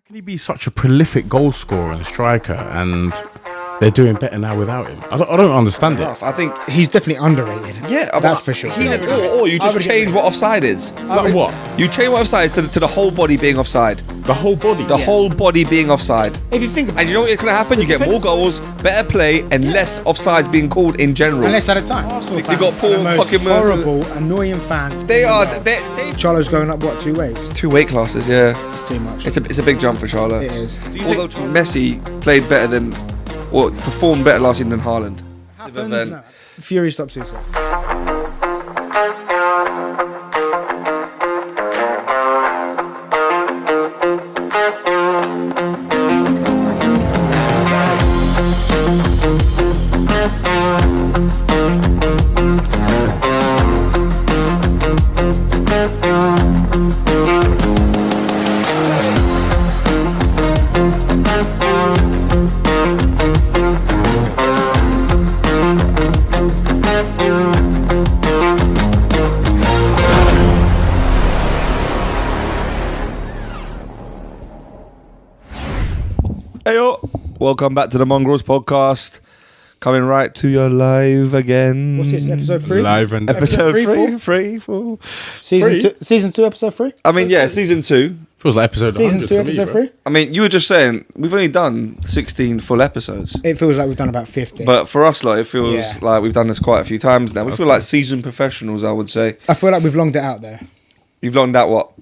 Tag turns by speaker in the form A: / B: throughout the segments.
A: Can he be such a prolific goal scorer and striker, and they're doing better now without him? I don't understand it.
B: I think
C: he's definitely underrated.
B: Yeah,
C: that's for sure.
B: Or you just change what offside is.
A: Like what?
B: You change what offside is to the whole body being offside.
A: The whole body?
B: The whole body being offside.
C: If you think about it.
B: And you know what's going to happen? You get more goals, better play, and less offsides being called in general.
C: And less at a time.
B: You've got Paul fucking
C: horrible, annoying fans.
B: They are.
C: Charlo's going up, what, 2 ways?
B: 2 weight classes, yeah.
C: It's too much.
B: It's a big jump for Charlo.
C: It is.
B: Although Messi played better than, or performed better last season than Haaland.
C: Happens. Fury stops Usyk.
B: Welcome back to the Mongrelz podcast. Coming right to you live again.
C: What's this, episode 3?
A: Live and
B: episode 3,
A: 4.
C: Season 2, episode 3?
B: I mean, yeah, season 2.
A: Feels like episode 100
C: Season 2,
A: to me,
C: episode
A: bro.
C: 3?
B: I mean, you were just saying, we've only done 16 full episodes.
C: It feels like we've done about 50.
B: But for us, like, it feels like we've done this quite a few times now. We feel like seasoned professionals, I would say.
C: I feel like we've longed it out there.
B: You've longed out what?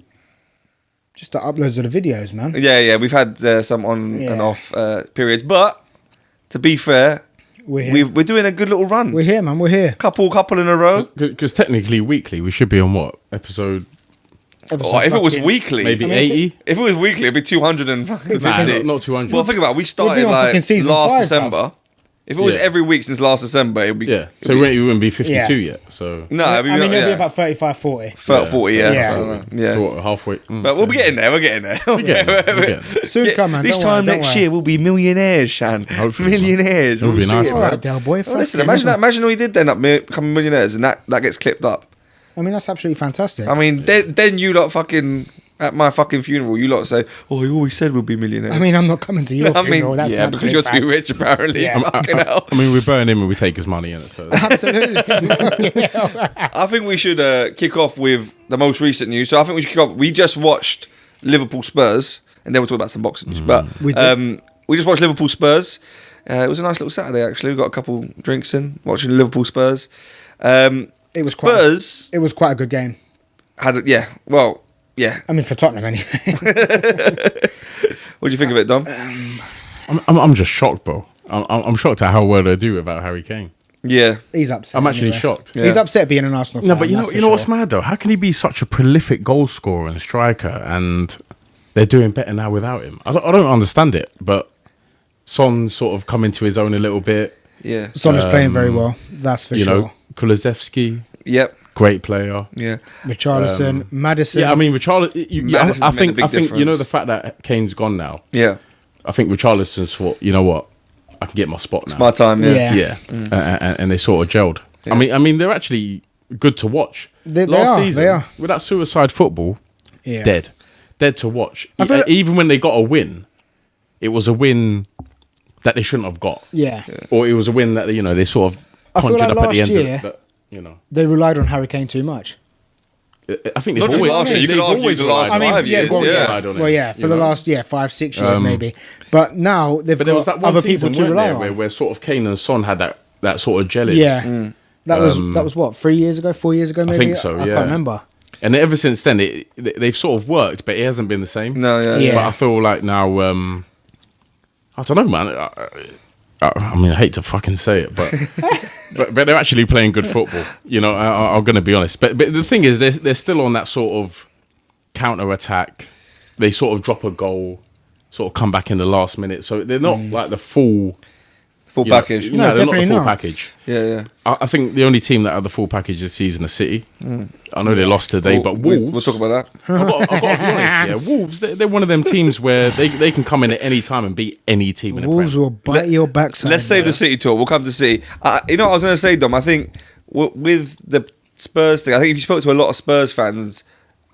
C: Just the uploads of the videos, man.
B: Yeah, we've had some on and off periods. But, to be fair, we're doing a good little run.
C: We're here, man. We're here.
B: Couple in a row.
A: Because technically, weekly, we should be on what? Episode
B: if it was weekly,
A: maybe 80?
B: If it was weekly, it'd be 250.
A: Nah, not 200.
B: Well, think about it. We started like last December. If it was every week since last December, it'd be...
A: Yeah, so it wouldn't be 52 yet, so...
B: No,
C: I mean, it'll be about 35, 40.
B: 40, yeah.
A: So what, halfway?
B: But we'll be getting there, we're getting there.
A: We're getting there.
C: Soon come, man.
B: This time next year, we'll be millionaires, Shan.
A: Hopefully.
B: Millionaires.
A: It'll be nice,
C: All right, Del Boy.
B: Well, listen, imagine all you did then, becoming millionaires, and that gets clipped up.
C: I mean, that's absolutely fantastic.
B: I mean, then you lot fucking... At my fucking funeral, you lot say, "Oh, he always said we'll be millionaires."
C: I mean, I'm not coming to your funeral. That's
B: because you're too rich, apparently.
C: Yeah.
B: Fucking hell.
A: I mean, we burn him and we take his money in it. So.
C: Absolutely.
B: I think we should kick off with the most recent news. So I think we should kick off. We just watched Liverpool Spurs, and then we'll talk about some boxing news. But we just watched Liverpool Spurs. It was a nice little Saturday, actually. We got a couple drinks in, watching Liverpool Spurs.
C: It was
B: Spurs.
C: It was quite a good game.
B: Yeah.
C: I mean, for Tottenham, anyway.
B: What do you think of it, Dom?
A: I'm just shocked, bro. I'm shocked at how well they do without Harry Kane.
B: Yeah.
C: He's upset.
A: I'm actually shocked.
C: Yeah. He's upset being an Arsenal fan.
A: No, but you know what's mad, though? How can he be such a prolific goal scorer and striker, and they're doing better now without him? I don't understand it, but Son sort of come into his own a little bit.
B: Yeah.
C: Son is playing very well. That's for sure.
A: You know, Kulusevski.
B: Yep.
A: Great player.
B: Yeah.
C: Richarlison, Maddison.
A: Yeah, I mean, Richarlison. I think you know the fact that Kane's gone now.
B: Yeah.
A: I think Richarlison's thought, you know what, I can get my spot now.
B: It's my time. Yeah.
A: And they sort of gelled. Yeah. I mean, they're actually good to watch. Last season, with that suicide football, dead to watch. Even when they got a win, it was a win that they shouldn't have got.
C: Yeah.
A: Or it was a win that they sort of conjured up at the end of it.
C: They relied on Harry Kane too much.
A: I think
B: not just last year. You could argue the last 5 years.
C: For the last 5-6 years maybe. But now they've got other people to rely on.
A: Where sort of Kane and Son had that sort of jelly.
C: Yeah, that was what 3 years ago, 4 years ago maybe.
A: I think so.
C: I can't remember.
A: And ever since then, they've sort of worked, but it hasn't been the same.
B: No, yeah.
A: But I feel like now, I don't know, man. I mean, I hate to fucking say it, but but they're actually playing good football. I'm going to be honest. But the thing is, they're still on that sort of counter attack. They sort of drop a goal, sort of come back in the last minute. So they're not like the full
B: package.
A: No, they're not the full package.
B: Yeah.
A: I think the only team that had the full package this season is City. I know they lost today, but Wolves...
B: We'll talk about that.
A: I've got to be honest, Wolves, they're one of them teams where they can come in at any time and beat any team in the Prem.
C: Wolves will bite your backside.
B: Let's save the City talk. We'll come to City. You know what I was going to say, Dom? I think with the Spurs thing, I think if you spoke to a lot of Spurs fans,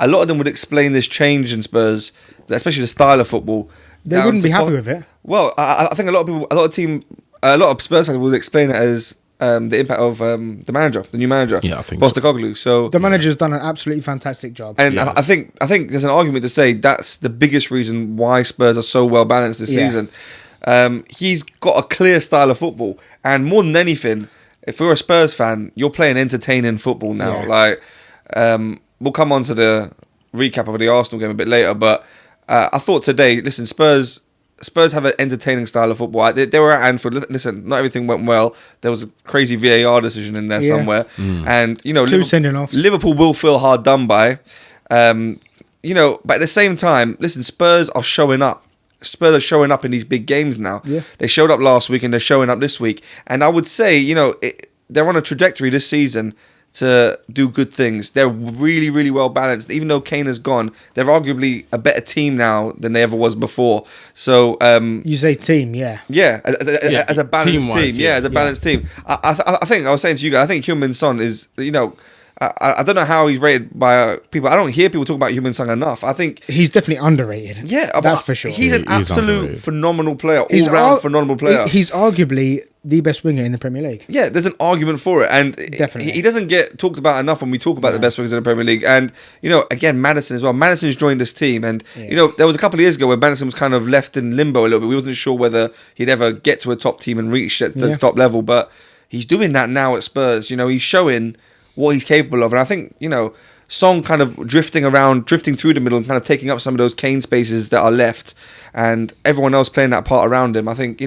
B: a lot of them would explain this change in Spurs, especially the style of football.
C: They wouldn't be happy with it.
B: Well, I think a lot of Spurs fans would explain it as the impact of the new manager,
A: I think
B: Postecoglou. So
C: the manager's done an absolutely fantastic job,
B: and I think there's an argument to say that's the biggest reason why Spurs are so well balanced this season. He's got a clear style of football, and more than anything, if you're a Spurs fan, you're playing entertaining football now. Like, we'll come on to the recap of the Arsenal game a bit later, but I thought today, listen, Spurs have an entertaining style of football. They were at Anfield. Listen, not everything went well. There was a crazy VAR decision in there somewhere, and
C: sending offs.
B: Liverpool will feel hard done by. But at the same time, listen, Spurs are showing up. Spurs are showing up in these big games now.
C: Yeah.
B: They showed up last week and they're showing up this week. And I would say, they're on a trajectory this season to do good things. They're really, really well balanced. Even though Kane has gone, they're arguably a better team now than they ever was before. So
C: you say team, yeah.
B: Yeah, as a balanced team. Yeah, as a balanced team. I think I was saying to you guys, I think Heung-min Son is, I don't know how he's rated by people. I don't hear people talk about Heung-min Son enough. I think
C: he's definitely underrated.
B: Yeah,
C: that's for sure.
B: He's an absolute phenomenal player, all-round phenomenal player.
C: He's arguably the best winger in the Premier League.
B: Yeah, there's an argument for it, and
C: definitely
B: he doesn't get talked about enough when we talk about the best wingers in the Premier League. And again, Maddison as well. Maddison's joined this team, and there was a couple of years ago where Maddison was kind of left in limbo a little bit. We wasn't sure whether he'd ever get to a top team and reach at the top level, but he's doing that now at Spurs. He's showing what he's capable of, and I think Son kind of drifting through the middle and kind of taking up some of those Kane spaces that are left, and everyone else playing that part around him. I think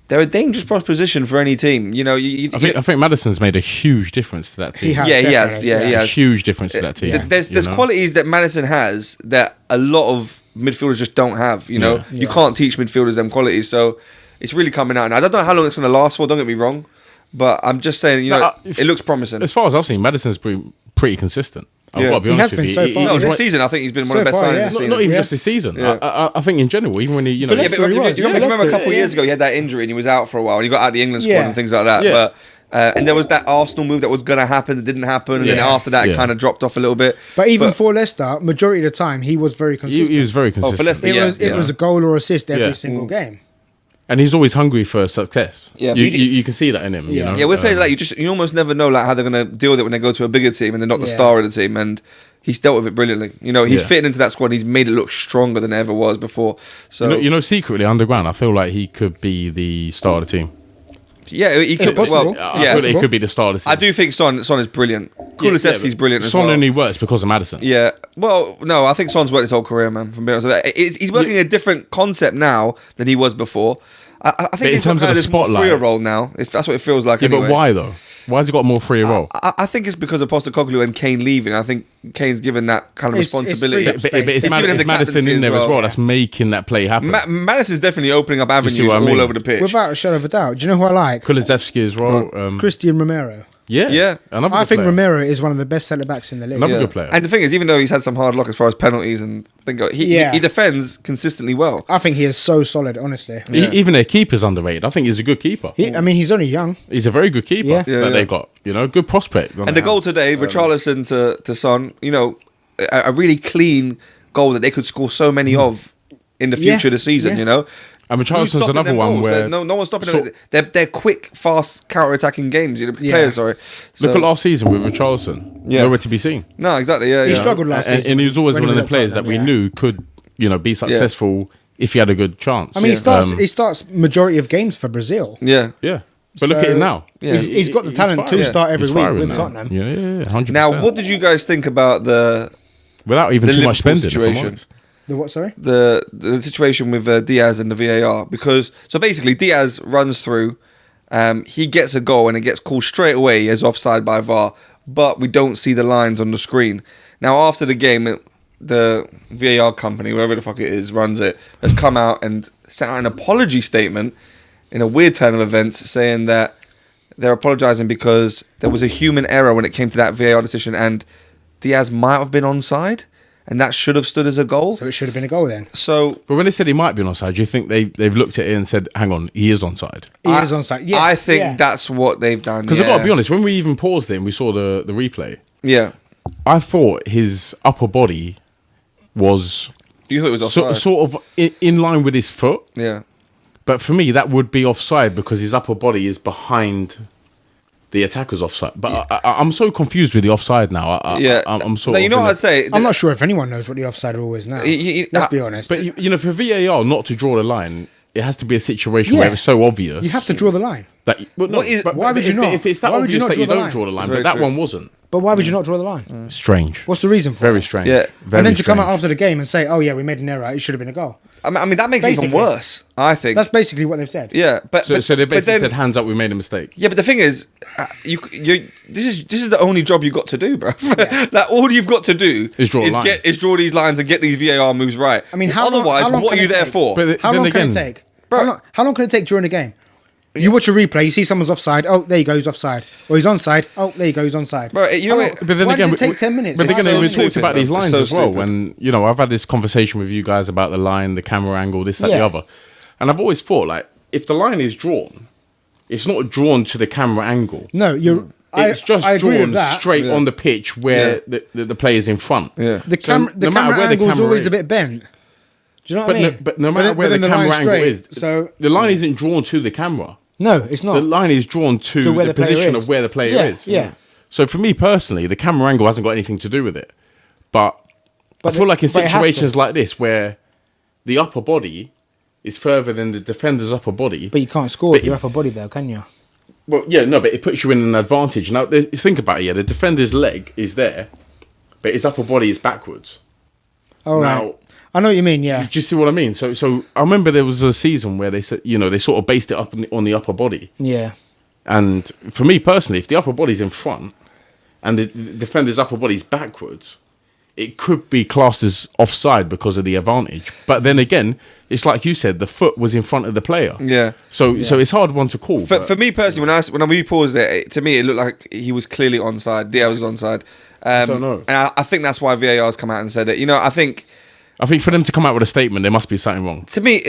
B: they're a dangerous proposition for any team. I
A: think Maddison's made a huge difference to that team.
B: He has. He has.
A: Huge difference to that team.
B: There's qualities that Maddison has that a lot of midfielders just don't have. You can't teach midfielders them qualities, so it's really coming out. And I don't know how long it's going to last for. Don't get me wrong. But I'm just saying, it looks promising.
A: As far as I've seen, Madison's pretty consistent. I've got to be
C: he
A: honest
C: has been
A: with
C: so
A: you.
C: far.
B: No, this season I think he's been one of the best signings this season.
A: Not even just this season.
B: Yeah.
A: I think in general, even when he,
B: you remember a couple of years ago he had that injury and he was out for a while and he got out of the England squad and things like that.
A: Yeah.
B: But and there was that Arsenal move that was going to happen, that didn't happen, and then after that it kind of dropped off a little bit.
C: But even for Leicester, majority of the time he was very consistent.
A: He was very consistent.
B: For Leicester,
C: it was a goal or assist every single game.
A: And he's always hungry for success.
B: Yeah,
A: you can see that in him.
B: Yeah, with players like you almost never know how they're going to deal with it when they go to a bigger team and they're not the star of the team. And he's dealt with it brilliantly. He's fitting into that squad. He's made it look stronger than it ever was before. So
A: secretly underground, I feel like he could be the star of the team.
B: Yeah, he could.
C: Possible.
A: I feel he could be the star of the team.
B: I do think Son is brilliant. Kulusevski's brilliant as well.
A: Son only works because of Maddison.
B: Yeah. Well, no, I think Son's worked his whole career, man. From being honest, he's working a different concept now than he was before. I think
A: in terms of the spotlight,
B: freer role now. If that's what it feels like.
A: Yeah,
B: anyway.
A: but why though? Why has he got a more freer role?
B: I think it's because of Postecoglou and Kane leaving. I think Kane's given that kind of responsibility.
A: But it's Maddison in there as well. That's making that play happen.
B: Madison's definitely opening up avenues all over the pitch.
C: Without a shadow of a doubt. Do you know who I like?
A: Kulusevski as well.
C: Christian Romero.
A: Yeah.
C: I think Romero is one of the best centre-backs in the league.
A: Another good player.
B: And the thing is, even though he's had some hard luck as far as penalties and he defends consistently well.
C: I think he is so solid, honestly.
A: Even their keeper's underrated. I think he's a good keeper.
C: He's only young.
A: He's a very good keeper that they've got. Good prospect.
B: And the goal today, Richarlison to Son, a really clean goal that they could score so many of in the future of the season,
A: And Richarlison's another one where
B: no one's stopping them. They're quick, fast, counter-attacking games. Players, sorry.
A: Look at last season with Richarlison. Nowhere to be seen.
B: No, exactly. Yeah,
C: he struggled last season,
A: and he was always one of the players that we knew could, be successful if he had a good chance.
C: I mean, he starts majority of games for Brazil.
B: Yeah.
A: But look at him now.
C: Yeah. He's got the talent to start every week with Tottenham.
A: Yeah, 100%.
B: Now, what did you guys think about
A: without even too much spending situation?
C: The what, sorry?
B: The situation with Diaz and the VAR. Because, so basically, Diaz runs through, he gets a goal and it gets called straight away as offside by VAR, but we don't see the lines on the screen. Now, after the game, the VAR company, whatever the fuck it is, runs it, has come out and sent out an apology statement in a weird turn of events saying that they're apologising because there was a human error when it came to that VAR decision and Diaz might have been onside. And that should have stood as a goal.
C: So it should have been a goal then.
A: But when they said he might be onside, do you think they've looked at it and said, hang on, he is onside?
C: He is onside,
B: I think that's what they've done.
A: Because I've got to be honest, when we even paused it and we saw the replay, I thought his upper body was
B: You thought it was offside?
A: sort of in line with his foot.
B: Yeah.
A: But for me, that would be offside because his upper body is behind the attacker's offside. But I'm so confused with the offside now. I'm sort
B: No,
A: of
B: you know what I'd say?
C: I'm not sure if anyone knows what the offside rule is now. Let's be honest.
A: But for VAR not to draw the line, it has to be a situation where it's so obvious.
C: You have to draw the line.
A: That,
C: why would you not?
A: If it's that
C: Why would
A: obvious
C: you not
A: that you
C: draw the
A: don't
C: line?
A: draw the line,
B: That's
A: but
B: very
A: that
B: true.
A: one wasn't.
C: But why would you not draw the line?
A: Strange.
C: What's the reason for
A: Very
C: it?
A: strange.
B: Yeah.
A: Very
C: And then to come out
A: strange.
C: after the game and say, "Oh yeah, we made an error. It should have been a goal."
B: I mean, that makes it even
C: Basically.
B: worse, I think.
C: That's basically what they've said.
B: Yeah, but
A: So they basically
B: then,
A: said, hands up, we made a mistake.
B: yeah, but the thing is, this is the only job you got to do, bro. Like all you've got to do
A: Is draw a line.
B: draw these lines and get these VAR moves right.
C: I mean,
B: otherwise, what are
C: can
B: you
C: it
B: there
C: take?
B: for?
A: But
C: How
A: then
C: long can
A: again,
C: it take?
B: Bro.
C: How long can it take during the game? You watch a replay, you see someone's offside. Oh, there you go, he's offside. Or he's onside. Oh, there you go, he's onside.
B: Bro, you know what?
A: But then
C: Why
A: again,
C: does it take 10 minutes?
A: But
C: It's
A: again,
C: so
A: we
B: stupid,
A: talked about
B: bro.
A: these lines
B: It's so
A: as well.
B: stupid.
A: When I've had this conversation with you guys about the line, the camera angle, this, that, the
C: Yeah.
A: other, and I've always thought like, if the line is drawn, it's not drawn to the camera angle.
C: No,
A: It's just
C: I agree
A: drawn
C: with that.
A: straight on the pitch where the player's in front.
B: Yeah.
C: The
A: So
C: camera
A: no matter where the
C: angle's
A: camera
C: always
A: is-
C: a bit bent. Do you know what I mean?
A: But no matter where
C: then
A: the camera
C: line's
A: angle
C: straight,
A: is,
C: so
A: the line isn't drawn to the camera.
C: no, it's not.
A: The line is drawn to
C: where
A: the
C: the player
A: position
C: is.
A: of where the player
C: Yeah,
A: is.
C: yeah.
A: So for me personally, the camera angle hasn't got anything to do with it. But I feel like in
C: but it has to.
A: situations like this where the upper body is further than the defender's upper body.
C: But you can't score with your upper body though, can you?
A: Well, yeah, no, but it puts you in an advantage. Now, think about it, yeah, the defender's leg is there, but his upper body is backwards.
C: All right.
A: Now,
C: I know what you mean, yeah.
A: do you see what I mean? So I remember there was a season where they said, they sort of based it up on the upper body.
C: Yeah.
A: And for me personally, if the upper body's in front and the defender's upper body's backwards, it could be classed as offside because of the advantage. But then again, it's like you said, the foot was in front of the player.
B: Yeah.
A: So it's hard one to call.
B: For me personally, when we paused it, to me it looked like he was clearly onside. Diaz was onside. I
A: don't know.
B: And I think that's why VAR has come out and said it.
A: I think for them to come out with a statement, there must be something wrong.
B: To me,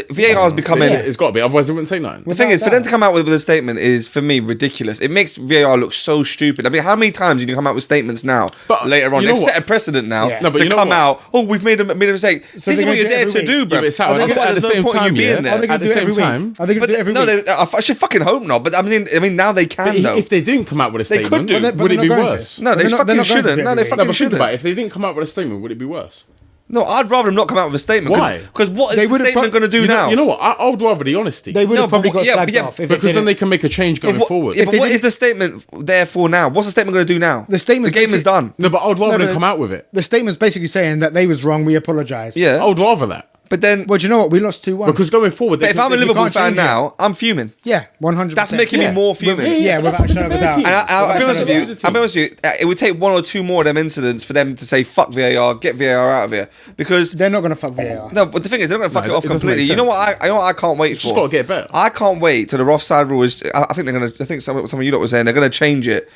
B: VAR has becoming.
A: It's got to be, otherwise they wouldn't say nothing.
B: The thing is, for them to come out with a statement is, for me, ridiculous. It makes VAR look so stupid. I mean, how many times do you come out with statements now,
A: But
B: later on?
A: you know
B: They've
A: what?
B: set a precedent now
C: Yeah.
A: No, but
B: to
A: you know
B: come
A: what?
B: out, oh, we've made a mistake.
C: So
B: This is
C: they're
B: what
C: gonna
B: you're
C: do
B: there
C: it
B: to
C: every
B: do,
C: week.
B: bro.
A: Yeah, but it's how-
B: Otherwise,
A: at the
B: there's no
A: same
B: point in you
A: time,
B: being
A: yeah,
B: there.
C: Are they going
A: At
C: to
A: the
C: do it every
A: same
C: week?
A: time-
C: Are they going to do it every
B: No,
C: week?
B: I should fucking hope not. But I mean, now they can, though.
A: If they didn't come out with a
B: They could
A: statement,
B: do.
C: But
A: would it
C: they're
A: be
C: not going to.
A: worse?
B: No, they
C: They're not
B: fucking
C: going to do
B: shouldn't.
C: it
B: No,
C: every
B: they
C: week.
B: fucking
A: No, but think
B: shouldn't.
A: about it. If they didn't come out with a statement, would it be worse?
B: No, I'd rather them not come out with a statement.
A: Why?
B: Because what
C: They
B: is the
C: would've
B: statement
C: pro-
B: going to do
A: You know,
B: now?
A: you know what? I would rather the honesty.
C: They would
B: No,
C: have
B: but
C: probably
B: what-
C: got
B: yeah,
C: slagged
B: yeah,
C: off if
A: because
C: it
A: then
C: didn't.
A: they can make a change going forward.
B: Yeah,
C: If
B: but
C: they
B: what
C: didn't-
B: is the statement there for now? What's the statement going to do now?
C: The statement's
B: game is
C: basically-
B: done.
A: No, but I would rather
C: No,
A: them
C: but-
A: come out with it.
C: The statement's basically saying that they was wrong, we apologise.
B: Yeah,
A: I would rather that.
B: but then,
C: Well, do you know what? We lost 2-1.
A: Because going forward,
B: but if I'm a Liverpool
C: can't
B: fan
C: change it.
B: now, I'm fuming.
C: Yeah, 100%.
B: That's making me more fuming.
C: Yeah,
A: that's
C: without a
A: up to
C: shadow of a
A: their
C: doubt.
A: team.
B: And I'll be honest with you.
A: That's
B: I'll be honest with you. It would take one or two more of them incidents for them to say fuck VAR, get VAR out of here. Because
C: They're not going to fuck VAR.
B: no, but the thing is, they're not going to fuck
A: No,
B: it off
A: it doesn't
B: completely.
A: make
B: You know
A: sense.
B: what? I can't wait
A: just
B: for.
A: got to get better.
B: I can't wait till the offside rule is. I think they're going to. I think some of you lot was saying they're going to change it.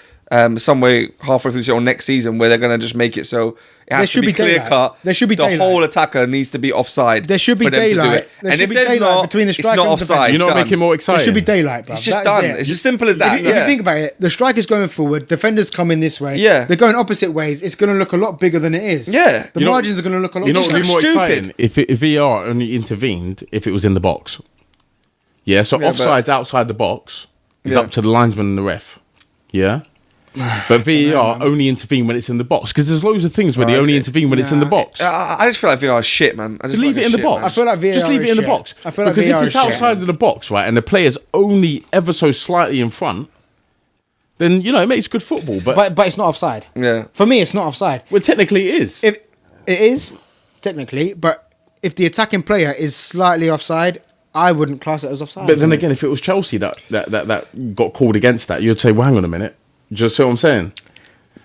B: Some way halfway through or next season where they're going to just make it so it has to be clear
C: daylight.
B: cut.
C: There should be
B: the
C: daylight.
B: whole attacker needs to be offside.
C: There should be
B: for them to do
C: daylight.
B: it.
C: There
B: And
C: should
B: if
C: be
B: there's
C: daylight
B: not,
C: between the
B: it's
C: striker
B: not
C: and the defender.
B: offside.
A: You know what
B: Done.
A: make it more
C: There
A: exciting?
C: should be daylight, bro.
B: It's just
C: That is
B: done.
C: it.
B: It's as simple as that.
C: If you
B: Yeah.
C: think about it, the striker's going forward, defenders coming this way.
B: Yeah.
C: They're going opposite ways. It's going to look a lot bigger than it is.
B: Yeah.
C: The
A: You know-
C: margins are going to look a lot
A: You know
B: just
A: what would be more
B: looks
A: exciting?
B: stupid.
A: If VR only intervened if it was in the box. Yeah, so
B: Yeah, but-
A: offside's outside the box is
B: Yeah.
A: up to the linesman and the ref. Yeah? But VAR only intervene when it's in the box. Because there's loads of things where they only intervene when it's in the box.
B: I just feel like VAR is shit, man. I just
A: Leave
B: feel
A: it in
B: like
A: the
B: shit,
A: box.
B: man.
C: I feel like VAR
A: Just leave
C: is
A: it in the
C: shit.
A: box.
C: I feel like
A: because
C: VAR
A: if
C: is
A: it's
C: shit.
A: outside of the box, right, and the player's only ever so slightly in front, then, it makes good football. But
C: But it's not offside.
B: Yeah.
C: For me, it's not offside.
A: well, technically it is.
C: If it is, technically, but if the attacking player is slightly offside, I wouldn't class it as offside.
A: But then again, if it was Chelsea that got called against that, you'd say, well, hang on a minute. Just see what I'm saying?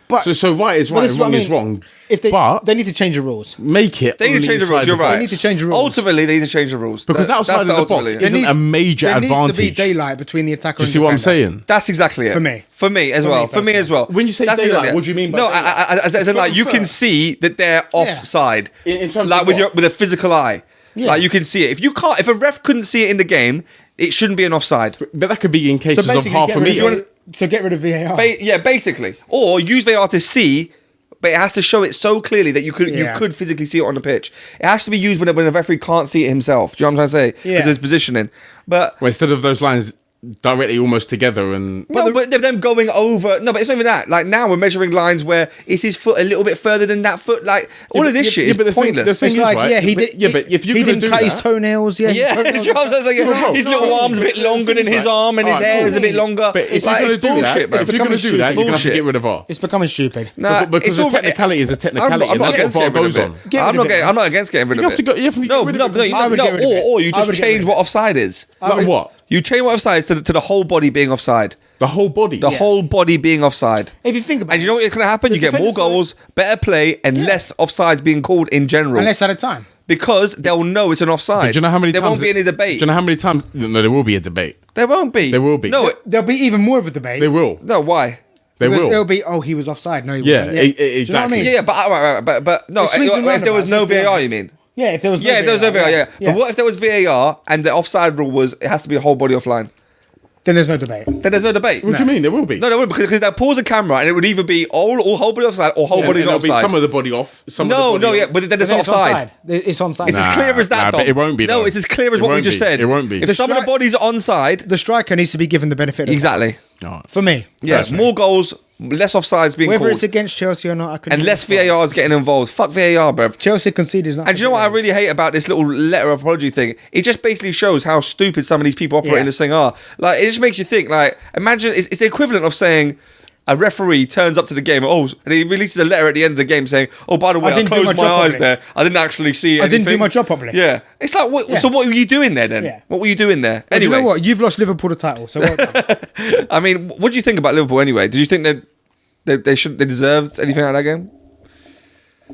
C: But,
A: So right is
C: but
A: right
C: this
A: and
C: what
A: wrong
C: I
A: is
C: mean.
A: wrong.
C: If they
A: but
C: need to change the rules.
A: make it.
B: They need to
A: only
B: change the rules.
A: inside
B: You're right.
C: They need to change the rules.
B: Ultimately, they need to change the rules.
A: Because outside of the box
B: ultimately.
A: isn't a major
C: there needs to be
A: advantage.
C: daylight between the attacker
A: Do you
C: and
A: see what I'm
C: defender.
A: saying?
B: That's exactly it.
C: For me.
B: For me as
C: For
B: well.
C: me
B: For me as well.
A: When you say
B: That's
A: daylight,
B: exactly it.
A: what do you mean by
B: no,
A: daylight?
B: as in like you can see that they're offside.
A: In terms
B: like
A: of
B: with
A: what?
B: with a physical eye.
C: Yeah.
B: Like you can see it. If a ref couldn't see it in the game, it shouldn't be an offside.
A: But that could be in cases of half a meter.
C: So get rid of VAR.
B: Yeah, basically. Or use VAR to see but it has to show it so clearly that you could physically see it on the pitch. It has to be used when the referee can't see it himself. Do you know what I'm trying to say? Because it's positioning. But
A: instead of those lines directly almost together and...
B: but them going over... No, but it's not even that. Like, now we're measuring lines where is his foot a little bit further than that foot? Like, all of this shit is pointless.
A: The thing
C: It's
A: is,
C: like,
A: right?
C: but if you didn't cut his toenails.
B: Yeah, his little arm's a bit longer than his arm, and his hair is a bit longer.
A: But if you're going to do that, if you're going to do that, you're going to have to get rid of VAR.
C: It's becoming stupid.
A: Because a technicality is a technicality, and that's what VAR goes on.
B: I'm not against getting rid of it. Or you just change what offside is.
A: Like what?
B: You change what offside is to the whole body being offside.
A: The whole body?
B: The whole body being offside.
C: If you think about it.
B: And you know what's going to happen? You get more goals, better play, and less offsides being called in general.
C: And less at a time.
B: Because they'll know it's an offside.
A: Do you know how many
B: there
A: times...
B: won't be any debate.
A: Do you know how many times... No, there will be a debate.
B: There won't be.
A: There will be.
B: No,
C: there'll be even more of a debate.
A: They will.
B: No, why?
A: They will.
C: It'll be, he was offside. No, he
A: wasn't.
C: Exactly.
A: You know what I mean?
B: Yeah, but no, if there was no VAR, you mean?
C: Yeah, if there was no
B: VAR, yeah. But what if there was VAR and the offside rule was it has to be a whole body offline?
C: Then there's no debate.
B: Then there's no debate.
A: What do you mean? There will be.
B: No, there will be because they'll pause the camera and it would either be all whole body offside or whole body not offside.
A: There'll be some of the body off.
B: But then it's not offside.
C: It's onside.
B: It's as clear as that,
A: but it won't be.
B: No, it's as clear as what we just said.
A: It won't be.
B: If some of the bodies are onside,
C: the striker needs to be given the benefit of
B: exactly.
C: For me.
B: Yes, more goals, less offsides being
C: whether
B: called.
C: it's against Chelsea or not, I couldn't.
B: And less VAR is getting involved. Fuck VAR, bruv.
C: Chelsea conceded.
B: And do you know what I really hate about this little letter of apology thing? It just basically shows how stupid some of these people operating this thing are. Like, it just makes you think. Like, imagine it's the equivalent of saying a referee turns up to the game, and he releases a letter at the end of the game saying, "Oh, by the way, I closed my eyes there. I didn't actually see anything.
C: I didn't do my job properly."
B: Yeah, it's like, so what were you doing there then? Yeah. What were you doing there?
C: Anyway,
B: you
C: know what? You've lost Liverpool the title, so well done.
B: I mean, what do you think about Liverpool anyway? Did you think they deserved anything out of that game?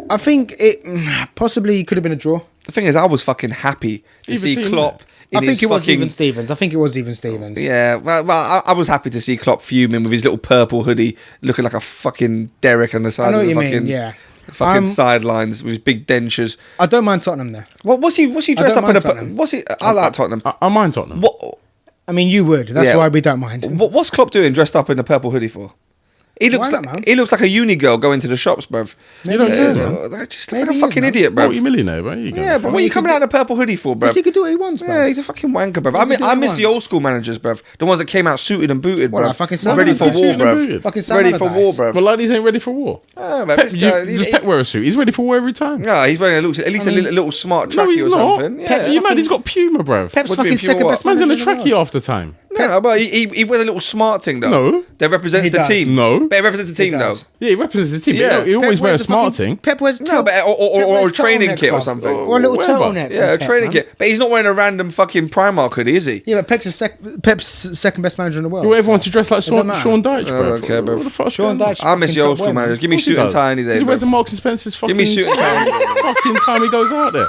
C: I think it possibly could have been a draw.
B: The thing is, I was fucking happy to see Klopp.
C: I think it was even Stevens.
B: Yeah, well, I was happy to see Klopp fuming with his little purple hoodie, looking like a fucking Derek on the side of the fucking, fucking sidelines with his big dentures.
C: I don't mind Tottenham there.
B: What's he dressed up in a? I like Tottenham.
A: I mind Tottenham.
B: What?
C: I mean, you would. That's why we don't mind.
B: What's Klopp doing dressed up in a purple hoodie for? He looks like a uni girl going to the shops, bruv.
A: You don't know,
B: man. Just like a fucking idiot, bruv.
A: Multi-millionaire, bro.
B: Yeah, but what are you coming out in a purple hoodie for, bruv?
C: He could do what he wants, bruv.
B: Yeah, he's a fucking wanker, bruv. I miss the old school managers, bruv. The ones that came out suited and booted, bruv. Ready for war, bruv. Ready for war, bruv.
A: But ladies ain't ready for war. Does Pep wear a suit? He's ready for war every time.
B: No, he's wearing at least a little smart trackie or something.
A: You mad? He's got Puma, bruv.
C: Pep's fucking second best
A: man's in a trackie half the time.
B: No, but he wears a little smart thing, though.
A: No.
B: That represents the team.
A: No.
B: But it represents the team, though.
A: Yeah, he represents the team. Yeah. He always wears a smart thing.
C: Pep wears
B: or a training kit or something.
C: Or a little turtleneck.
B: Yeah, a training kit. But he's not wearing a random fucking Primark hoodie, is he?
C: Yeah, but Pep's second best manager in the world.
A: You want everyone to dress like Sean Dyche, bro?
B: I don't care, bro.
A: What the fuck?
C: Sean Dyche.
B: I miss the old school managers. Give me suit and tie any day.
A: He wears a Marks and Spencer's fucking...
B: Give me suit and tie.
A: Fucking time he goes out there.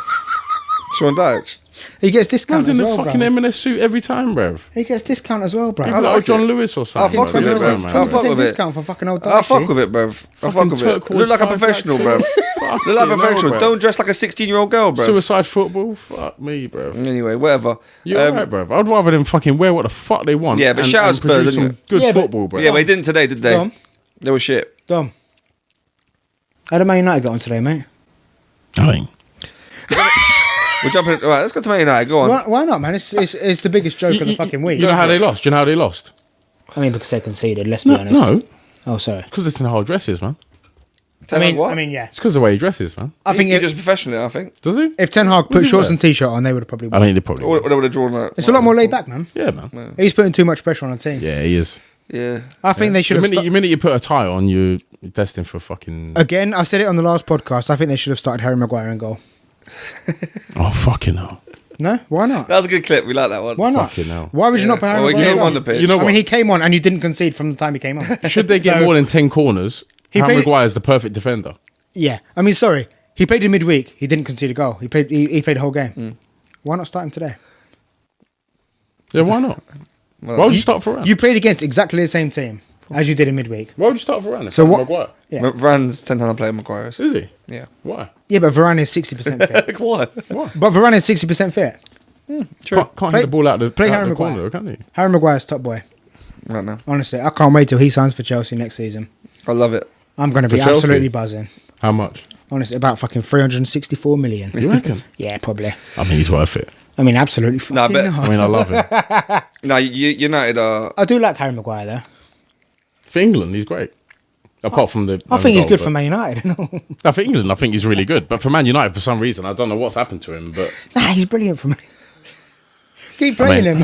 B: Sean Dyche.
C: He gets discount as well,
A: in the fucking M&S suit every time, bro.
C: He gets discount as well, bro.
A: I like John Lewis or something.
B: I'll fuck with it, bro. I'll fuck with it.
C: Discount for fucking old Dyche.
B: I'll fuck with it, bro. I'll fuck with it. Look like a professional, bro. Look like a professional. Don't dress like a 16-year-old girl, bro.
A: Suicide football? Fuck me, bro.
B: Anyway, whatever.
A: You're right, bro. I'd rather them fucking wear what the fuck they want.
B: Yeah, but shout out Spurs,
A: produce some good football, bro.
B: Yeah, but they didn't today, did they? They were shit.
C: Dom. How did Man United get on today, mate?
A: Nothing.
B: We're jumping. All right, let's go to Man United. Go on.
C: Why not, man? It's the biggest joke of the fucking week.
A: You know how they lost? Do you know how they lost?
C: I mean, because they conceded. Let's be honest.
A: No.
C: Oh, sorry.
A: Because it's in how he dresses, man.
C: I mean, yeah.
A: It's because of the way he dresses, man.
B: I think he just professionally. I think.
A: Does he?
C: If Ten Hag put shorts and t-shirt on, they would have probably won.
A: I mean, they probably would.
B: They would have drawn that.
C: It's a lot more laid back, man.
A: Yeah, man.
C: He's putting too much pressure on the team.
A: Yeah, he is.
B: Yeah.
C: I think they should have...
A: The minute you put a tie on, you're destined for fucking...
C: Again, I said it on the last podcast. I think they should have started Harry Maguire in goal.
A: Oh, fucking hell.
C: No? Why not?
B: That was a good clip. We like that one.
C: Why not?
A: Fucking hell.
C: Why would you not put Harry Maguire
B: he came on the pitch.
A: You know what?
C: I mean, he came on and you didn't concede from the time he came on.
A: Should they get more than 10 corners, Harry Maguire is the perfect defender.
C: Yeah. I mean, sorry. He played in midweek. He didn't concede a goal. He played the whole game. Why not start him today?
A: Yeah, why not? Why would you start for Varane?
C: You played against exactly the same team as you did in midweek.
A: Why would you start for Varane?
C: So what?
A: Maguire?
C: Yeah.
B: Varane's 10 times player Maguire.
A: Is he?
B: Yeah.
A: Why?
C: Yeah, but Varane is 60% fit.
B: Why?
C: But Varane is 60% fit.
A: True. Can't hit the ball out the
C: Harry
A: corner, can he?
C: Harry Maguire's top boy.
B: Right now.
C: Honestly, I can't wait till he signs for Chelsea next season.
B: I love it.
C: I'm going to
A: For
C: be
A: Chelsea?
C: absolutely buzzing.
A: How much?
C: Honestly, about fucking 364 million.
A: You reckon?
C: Yeah, probably.
A: I mean, he's worth it.
C: I mean, absolutely fucking
B: bet-
C: not.
A: I mean, I love him.
B: No, United are.
C: I do like Harry Maguire, though.
A: For England, he's great. Apart from the...
C: I think he's good
A: but-
C: for Man United.
A: No, for England, I think he's really good. But for Man United, for some reason, I don't know what's happened to him, but...
C: Nah, he's brilliant for me. Keep playing him.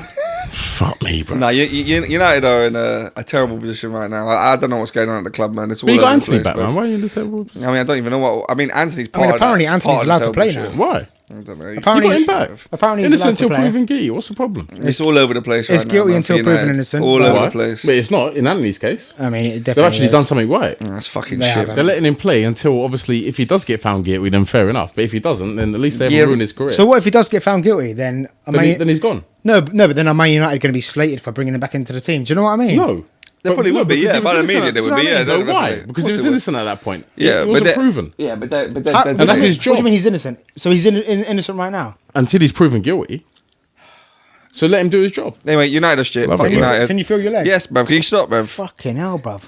A: Fuck me, bro.
B: No, United are in a terrible position right now. I don't know what's going on at the club, man. It's all
A: But you
B: over
A: got
B: the
A: Anthony
B: place,
A: back,
B: bro.
A: man. Why are you in the table?
B: I mean, I don't even know what. I mean, Anthony's part.
C: I mean,
B: of that-
C: apparently Anthony's
B: part of the
C: allowed to play
B: terrible
C: now.
B: shit.
A: Why?
B: I don't know.
A: You
C: Apparently
A: got him
C: he's-
A: back.
C: Apparently he's
A: Innocent
C: allowed to
A: until
C: play.
A: proven guilty. What's the problem?
B: It's all over the place.
C: It's
B: right
C: guilty
B: now, man,
C: until
B: for
C: proven
B: United.
C: innocent,
B: All
C: but-
B: over
A: Why?
B: the place.
A: But it's not, in Anthony's case.
C: I mean, it
A: They've
C: definitely
A: actually
C: is.
A: done something right.
B: That's fucking
C: They
B: shit.
C: haven't.
A: They're letting him play until, obviously, if he does get found guilty, then fair enough. But if he doesn't, then at least they haven't
B: Yeah,
A: ruined his career.
C: So what if he does get found guilty? Then
A: then he's gone.
C: No, but then are Man United going to be slated for bringing him back into the team? Do you know what I mean?
A: No.
B: There probably would be,
A: because
B: yeah.
A: he was
B: By the
A: innocent.
B: media, there
A: Do you
B: would
A: know
B: be,
A: what I
B: yeah.
A: mean? No, why?
B: definitely.
A: Because
B: Of
A: he was
B: course
A: innocent at that point.
B: Yeah,
A: It
B: but
A: wasn't
B: that-
A: proven.
B: Yeah, but
C: How-
B: that's
A: And that's his
C: What
A: job.
C: do you mean he's innocent? So he's innocent right now?
A: Until he's proven guilty. So let him do his job.
B: Anyway, United are shit.
A: Love
B: Fuck
A: it, bro.
B: United.
C: Can you feel your legs?
B: Yes, bruv. Can you stop, bruv?
C: Fucking hell, bruv.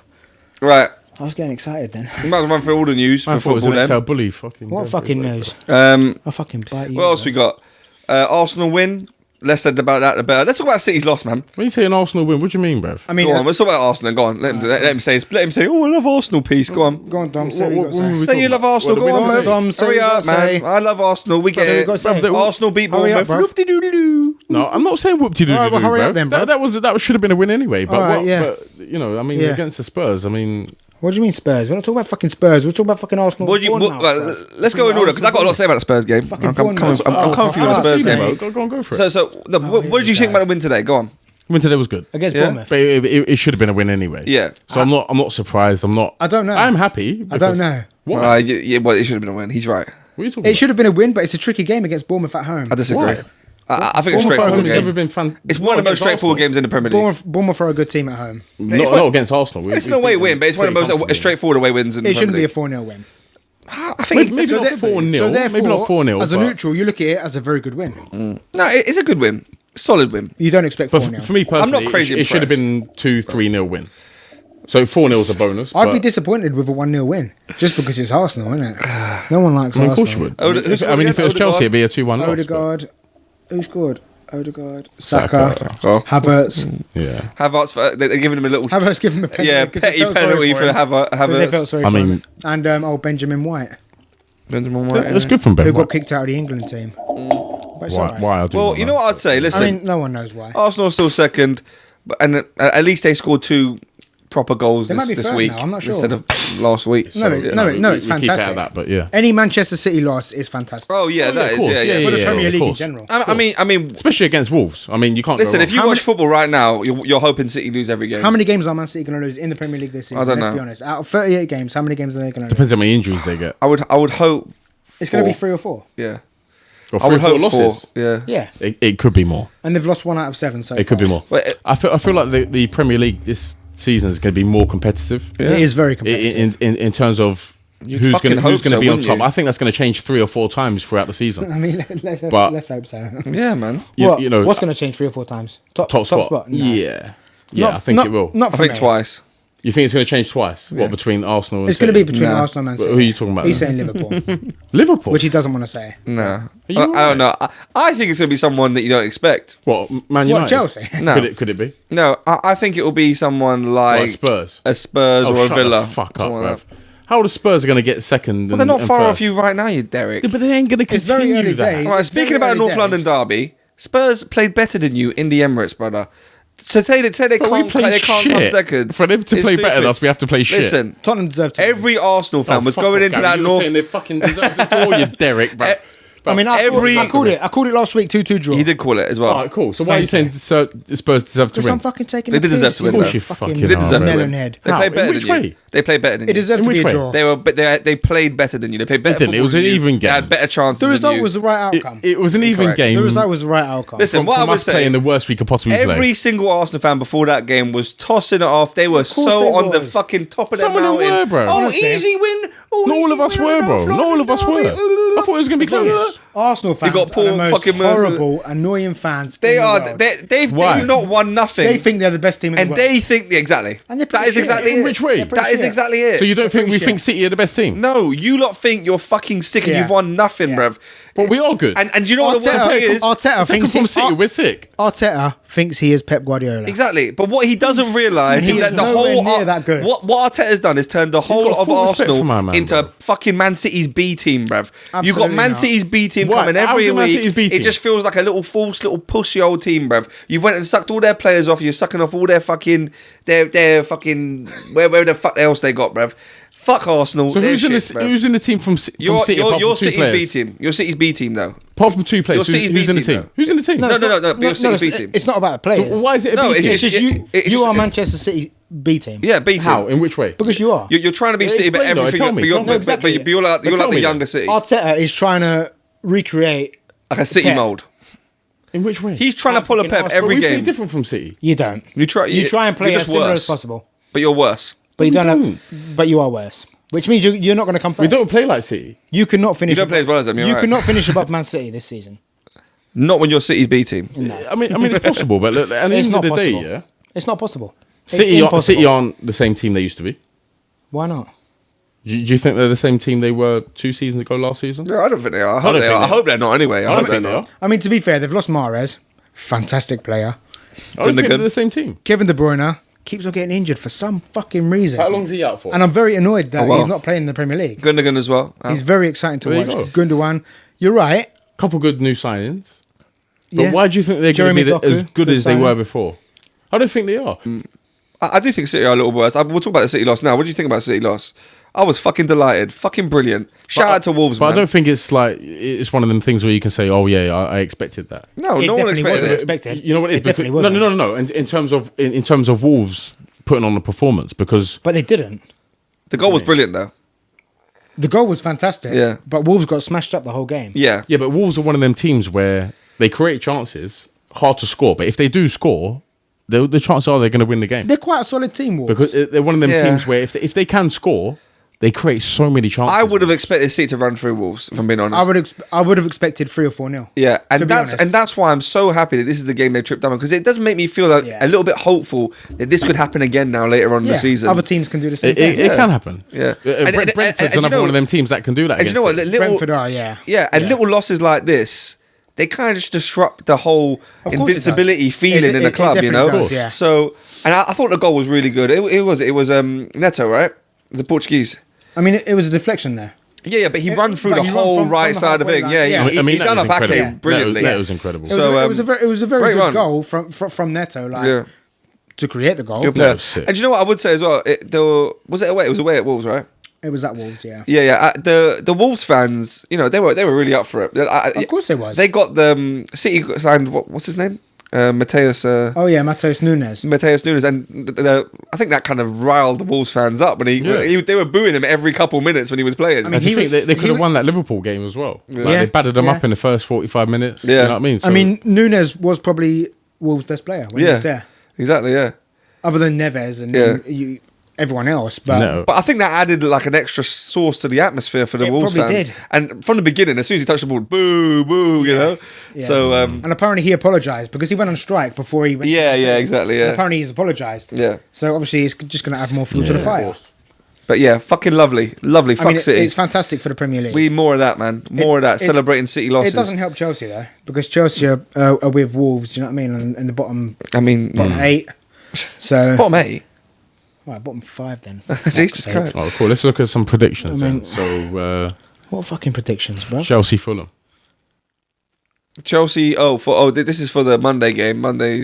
B: Right.
C: I was getting excited then.
B: We might as well run through all the news
A: I
B: for
A: thought it was
B: football
A: an XL
B: then.
A: bully. Fucking
C: What
A: go
C: fucking
A: for it.
C: news?
B: What
C: I'll fucking bite you.
B: else we got? Arsenal win. Less said about that, the better. Let's talk about City's loss, man.
A: When you say an Arsenal win, what do you mean, bruv?
C: I mean,
B: Go on, let's talk about Arsenal. Go on, let him say. Oh, I love Arsenal. Peace. Go on.
C: go on, Dom. Say what you got to
A: what-
C: say.
A: what-
B: Say you love Arsenal.
A: What
B: Go
A: do we
B: on,
A: say?
B: man.
C: Dom, say
B: Hurry
C: what you
B: up,
C: gotta
B: man.
C: say.
B: I love Arsenal. We
C: Say what
B: get
C: you
B: it.
C: gotta say.
A: Bruv,
B: Arsenal beat
C: Hurry up,
B: Bournemouth.
C: bruv.
B: Whoop-de-doo-doo-doo.
A: No, I'm not saying whoop de doo.
C: All right, well, hurry up then, bruv.
A: That should have been a win anyway. But,
C: All right, yeah.
A: but you know, I mean,
C: Yeah.
A: against the Spurs, I mean,
C: What do you mean Spurs? We're not talking about fucking Spurs. We're talking about fucking Arsenal.
B: Let's go in order because I got a lot to say about the Spurs game.
C: Fucking
B: I'm coming for the Spurs game.
A: Go for it.
B: So, what did you think about the win today? Go on.
A: Win today was good,
C: against
B: Yeah.
C: Bournemouth.
A: but it should have been a win anyway.
B: Yeah.
A: So I'm not surprised. I'm not.
C: I don't know.
A: I'm happy.
C: I don't
A: because-
C: know.
A: Why?
B: Yeah, well, it should have been a win. He's right.
A: What are you talking
C: It should have been a win, but it's a tricky game against Bournemouth at home.
B: I disagree.
A: Why?
B: I think it's a
A: Bournemouth
B: straightforward
A: has never
B: game.
A: been fan.
B: It's one of the most straightforward games in the Premier League.
C: Bournemouth are a good team at home.
A: Not against Arsenal.
B: It's an away win, but it's one of the most straightforward away wins in the
C: It shouldn't
B: Premier
C: be a
B: League.
C: 4-0 win.
B: I think
A: Maybe not 4-0.
C: So therefore,
A: Maybe not 4-0.
C: as a
A: but-
C: neutral, you look at it as a very good win.
B: no, it's a good win, solid win.
C: You don't expect
A: But
C: 4-0.
A: for me personally,
B: I'm not crazy
A: it should have been 2-3-0 win. So 4-0 is a bonus.
C: I'd
A: but-
C: be disappointed with a 1-0 win just because it's Arsenal, isn't it? No one likes
A: I mean, of
C: Arsenal.
A: course you would.
B: Who scored
A: I mean, if it was
B: again?
A: Chelsea, it'd be a 2-1 loss. but-
C: Odegaard. Who scored? Odegaard.
A: Saka.
C: Saka.
B: Oh.
C: Havertz.
A: Yeah.
B: Havertz, they're giving him a little
C: Havertz give him a penalty.
B: yeah,
C: 'cause they
B: petty
C: felt sorry
B: penalty for
C: him. Because they felt
B: Havertz.
C: sorry
A: I
C: for
A: mean-
C: him. And old Benjamin White,
B: Benjamin White,
A: That's good from Ben.
C: who got
A: White.
C: kicked out of the England team. But it's
A: Why?
C: alright.
A: Why? I do
B: Well,
A: not
B: you know
A: know.
B: what I'd say? Listen,
C: I mean, no one knows why.
B: Arsenal's still second, and at least they scored 2 proper goals
C: They might be
B: this
C: third
B: week
C: now, I'm not sure.
B: instead of last week.
C: No,
B: So,
C: it-
B: yeah.
C: no,
A: we
C: it's
A: keep out of
C: fantastic.
A: that, but yeah.
C: Any Manchester City loss is fantastic.
B: Oh yeah,
A: Oh, yeah,
B: that
A: of
B: is
A: course.
B: yeah,
A: Yeah,
B: yeah.
C: for the
A: yeah,
C: Premier
A: of
C: League in
A: course.
C: general.
B: I mean,
A: Especially against Wolves. I mean, you can't
B: listen.
A: go
B: If you
A: wrong.
B: watch football right now, you're hoping City lose every game.
C: How many games are Man City going to lose in the Premier League this season?
B: I don't
C: Let's
B: know.
C: be honest. Out of 38 games, how many games are they going to lose?
A: Depends how many injuries they get.
B: I would hope.
C: It's going to be
B: 4.
C: 3 or 4.
B: Yeah,
A: Or
B: I
A: 3
B: would
A: or 4
B: hope
A: losses.
B: 4. Yeah.
C: Yeah.
A: It could be more.
C: And they've lost 1 out of 7 so
A: It could
C: far.
A: be more.
B: But
A: I feel like the Premier League this season is going to be more competitive.
C: It is very competitive.
A: In terms of who's
B: fucking
A: going
B: hope
A: to
B: so,
A: be on
B: wouldn't
A: top.
B: you?
A: I think that's going to change 3 or 4 times throughout the season.
C: I mean,
A: But-
C: let's hope so.
B: yeah, man.
A: You know,
C: what's going to change 3 or 4 times?
A: top spot?
C: No.
A: Yeah,
C: Not-
A: I think
C: not-
A: it will.
C: Not
B: I
C: for
B: think
C: me.
B: twice.
A: You think it's going to change twice? What, between Arsenal and
C: It's going to be
A: City?
C: between
B: Nah.
C: Arsenal and Man
A: Who
C: City.
A: are you talking about?
C: He's
A: then?
C: saying Liverpool,
A: Liverpool.
C: which he doesn't want to say.
B: No,
A: you
B: I don't know. I think it's going to be someone that you don't expect.
A: What, Man United?
C: What, Chelsea?
B: No,
A: Could it be?
B: no. I think it will be someone like
A: What, Spurs?
B: a Spurs or a
A: shut
B: Villa.
A: the fuck up,
B: someone like
A: bruv.
B: that.
A: How are the Spurs going to get second?
B: Well, they're not far off you right now, you Derek.
A: Yeah, but they ain't going to
C: It's very
A: continue
C: early
A: that.
C: days.
B: All right,
C: It's
B: speaking
C: very
B: about
C: early
B: North
C: days.
B: London derby, Spurs played better than you in the Emirates, brother. So say they
A: But we
B: can't
A: play
B: they can't come
A: shit.
B: second.
A: For them to
B: It's
A: play better than
B: stupid.
A: us, we have to play shit.
B: Listen,
C: Tottenham deserve to.
B: every Arsenal fan
A: Oh,
B: was
A: fuck
B: going
A: off,
B: into
A: Gary.
B: that
A: You were
B: North.
A: saying they fucking deserve to draw you, Derek, bro.
C: I mean, I called it last week 2-2 draw.
B: He did call it as well.
A: All right, cool. So why are you
C: Thank
A: saying Spurs deserve to
C: Because
A: win?
C: I'm fucking taking
B: They
C: the
B: did deserve
C: piss,
B: to win,
C: you
B: though.
A: They
C: fucking
B: They did deserve to
C: melon
B: win.
C: head.
B: They
A: How?
B: played
A: In
B: better
A: which
B: than you.
A: way?
B: They played better than
C: It
B: you.
C: deserved
A: In
C: to be
A: which
C: a
A: way?
C: draw.
B: They played better than you. They played better.
A: They didn't. It was
B: football
A: an
B: than you.
A: even
B: They
A: game.
B: had better chances.
C: The
B: than
C: result
B: you.
C: was the right outcome.
A: It was an even
B: Correct.
A: game.
C: The result was the right outcome.
B: Listen, what I
A: from
B: would
A: us
B: say.
A: playing the worst we could possibly
B: Every
A: play.
B: single Arsenal fan before that game was tossing it off. They were
C: course
B: so
C: they
B: on the
C: was.
B: fucking top of
A: Some
B: their
A: of them
B: mountain.
A: were, bro.
B: Oh,
C: Honestly.
B: easy win. Oh,
A: Not all
B: easy
A: of us
B: win
A: were,
B: on
A: bro.
B: North
A: Not all of us
B: London
A: were.
B: derby.
A: I thought it was going to be close.
C: Arsenal fans
B: got
C: are
B: Paul
C: the most
B: fucking Mercer.
C: horrible, annoying fans.
B: They
C: in the
B: are.
C: world.
B: They've
A: Why?
B: not won nothing.
C: They think they're the best team in
B: and
C: the world.
B: they think exactly.
C: And they're
B: That
C: pretty
B: is
C: shit.
B: exactly
A: In
B: it.
A: which way?
C: They're pretty
B: That is
C: shit.
B: exactly it.
A: So you don't think we
C: pretty
A: think
C: shit.
A: City are the best team?
B: No, you lot think you're fucking sick and
C: Yeah.
B: you've won nothing,
C: Yeah.
B: bruv.
A: But we are good.
B: And you know what the worst thing is?
C: Arteta
A: Second
C: thinks
A: from
C: he-
A: City, we're sick.
C: Arteta thinks he is Pep Guardiola.
B: Exactly. But what he doesn't realise
C: He
B: is
C: is
B: that the
C: nowhere
B: whole
C: near that good.
B: what Arteta's done is turned the whole
A: got
B: of
A: full respect
B: Arsenal
A: for my man,
B: into
A: bro.
B: fucking Man City's B team, bruv. You've got
C: Absolutely
B: Man
C: not.
B: City's B team
A: Why?
B: coming
A: How's
B: every
A: it Man
B: week.
A: City's B
B: It
A: team?
B: just feels like a little false little pussy old team, bruv. You went and sucked all their players off. You're sucking off all their fucking their fucking where the fuck else they got, bruv. Fuck Arsenal.
A: So
B: they're
A: who's in
B: shit,
A: the
B: bruv.
A: who's in the team from
B: Your
A: City? apart
B: your
A: from two
B: City's B
A: players?
B: team. Your City's B team though.
A: Apart from two players,
B: Your City's
A: who's in the
B: B team,
A: team?
B: though.
A: Who's in the team?
B: No, but your City's B team.
C: It's not about the players.
A: So why is it a
B: No,
A: B
B: it's
A: team?
C: It's just you.
B: it's
C: You
B: just-
C: are Manchester City B team.
B: Yeah, B team.
A: How? In which way?
C: Because you are.
B: You're trying to be
A: Yeah,
B: City, but
A: explain though,
B: everything.
A: tell me,
B: but you're,
A: tell me.
B: but
C: Exactly.
B: you're like
A: But tell
B: the
A: me
B: younger
A: then.
B: City,
C: Arteta is trying to recreate.
B: like a City
C: Pep.
B: mold.
A: In which way?
B: He's trying to pull a
C: fucking
B: Pep
C: Arsenal.
B: every
A: we play
B: game,
A: different from City.
C: You don't.
B: You try
C: and play
B: you're
C: as
B: just
C: similar
B: worse.
C: as possible,
B: but you're worse.
C: but you don't
A: don't.
C: have. But you are worse, which means you're not going to come first.
A: We don't play like City.
C: You cannot finish.
B: You don't play as well as them. You're
C: You
B: right.
C: cannot finish above Man City this season.
B: Not when you're City's B team.
C: No,
A: I mean, it's possible, but look, at the
C: it's
A: end
C: not
A: of the day,
C: possible.
A: yeah,
C: It's not possible. It's
A: City
C: impossible.
A: City aren't the same team they used to be.
C: Why not?
A: Do you think they're the same team they were 2 seasons ago last season?
B: No, I don't think they are. I
A: don't
B: hope they
A: think
B: are.
A: they
B: I hope they're not. Anyway,
A: I don't think they are.
C: I mean, to be fair, they've lost Mahrez, fantastic player.
A: I don't think
B: Gundogan.
A: they're the same team.
C: Kevin De Bruyne keeps on getting injured for some fucking reason.
A: How long's he out for?
C: And I'm very annoyed that
B: Oh, wow.
C: he's not playing in the Premier League.
B: Gundogan as well.
C: He's very exciting to
A: There you
C: watch.
A: go.
C: Gundogan, you're right.
A: Couple good new signings. But
C: Yeah.
A: why do you think they're going
C: Jeremy
A: to be as
C: Doku,
A: good
C: good
A: as they
C: signing.
A: were before? I don't think they are.
B: I do think City are a little worse. We'll talk about the City loss now. What do you think about City loss? I was fucking delighted. Fucking brilliant. Shout out to Wolves,
A: But
B: man.
A: I don't think it's like it's one of them things where you can say, "Oh yeah, I expected that."
B: No,
C: It
B: no one
C: definitely
B: expected
C: wasn't
B: it.
C: expected.
A: You know what it is?
C: It definitely
A: Because-
C: wasn't.
A: no. In terms of Wolves putting on a performance, because
C: But they didn't.
B: The goal was brilliant, though.
C: The goal was fantastic.
B: Yeah.
C: But Wolves got smashed up the whole game.
B: Yeah.
A: yeah, but Wolves are one of them teams where they create chances, hard to score. But if they do score, the chances are they're going to win the game
C: They're quite a solid team, Wolves.
A: because they're one of them
B: Yeah.
A: teams where if they can score, they create so many chances.
B: I would have expected City to run through Wolves, if I'm being honest.
C: I would have expected 3 or 4-0.
B: Yeah,
C: to
B: and
C: be
B: that's
C: honest.
B: and that's why I'm so happy that this is the game they tripped down because it does make me feel like
C: Yeah.
B: a little bit hopeful that this could happen again now later on in
C: Yeah,
B: the season.
C: other teams can do the same
A: It
C: thing.
A: it can happen.
B: Yeah. And-
A: Brentford's
B: you
A: another
B: know-
A: one of them teams that can do that.
B: and you know what?
A: against
B: Little,
C: Brentford are, yeah.
B: yeah, and little losses like this, they kind of just disrupt the whole
C: Of course it
B: invincibility
C: does.
B: feeling in the
C: It
B: club, you know.
C: definitely does, yeah.
B: So, and I thought the goal was really good. It was Neto, right? The Portuguese.
C: I mean, it was a deflection there.
B: Yeah, but he ran through
C: but
B: the
C: he ran
B: wole
C: from
B: right
C: the
B: side of
C: halfway
B: it.
C: line.
B: Yeah,
C: Yeah.
B: he
A: I mean, that
B: done
A: was
B: a back
A: incredible.
B: him brilliantly.
A: That was incredible.
C: It was,
B: So,
C: it was a very
B: great
C: good
B: run.
C: goal from Neto, like
B: Yeah.
C: to create the goal.
B: Good player.
A: was sick.
B: And do you know what I would say as well? Was it away? It was away at Wolves, right?
C: It was at Wolves, yeah.
B: Yeah. The Wolves fans, you know, they were really up for it.
C: Of course they was.
B: They got the City signed. What's his name? Mateus.
C: Oh yeah, Matheus Nunes.
B: Mateus Nunes, and I think that kind of riled the Wolves fans up when they were booing him every couple minutes when he was playing.
C: I mean,
A: And do you
C: he
A: think
C: was-
A: they
C: he
A: could have
C: was-
A: won that Liverpool game as well? Like,
C: Yeah.
A: they battered them
C: Yeah.
A: up in the first 45 minutes.
B: Yeah.
A: You know what I mean?
C: I
A: So-
C: mean, Nunes was probably Wolves' best player when he was there,
B: exactly. Yeah,
C: other than Neves and everyone else. But
A: No.
B: but I think that added like an extra sauce to the atmosphere for the
C: It
B: Wolves
C: probably
B: fans.
C: did.
B: And from the beginning, as soon as he touched the ball, boo, boo, you know.
C: Yeah.
B: So
C: and apparently he apologised because he went on strike before he went.
B: yeah, exactly.
C: And
B: Yeah,
C: apparently he's apologised.
B: Yeah.
C: So obviously it's just going to add more fuel to the
A: of
C: fire.
A: course.
B: but yeah, fucking lovely. Fuck
C: I mean,
B: City.
C: it's fantastic for the Premier League.
B: We need more of that, man. More of that.
C: it-
B: Celebrating City losses.
C: It doesn't help Chelsea though, because Chelsea are with Wolves. Do you know what I mean? In the bottom
B: I mean,
C: bottom 8. So
B: bottom 8.
C: right, bottom 5 then. for fuck's
B: Jesus
C: sake.
B: Christ.
A: Oh, cool. Let's look at some predictions.
C: I mean-
A: then. So
C: What fucking predictions, bro?
A: Chelsea, Fulham.
B: Chelsea. This is for the Monday game. Monday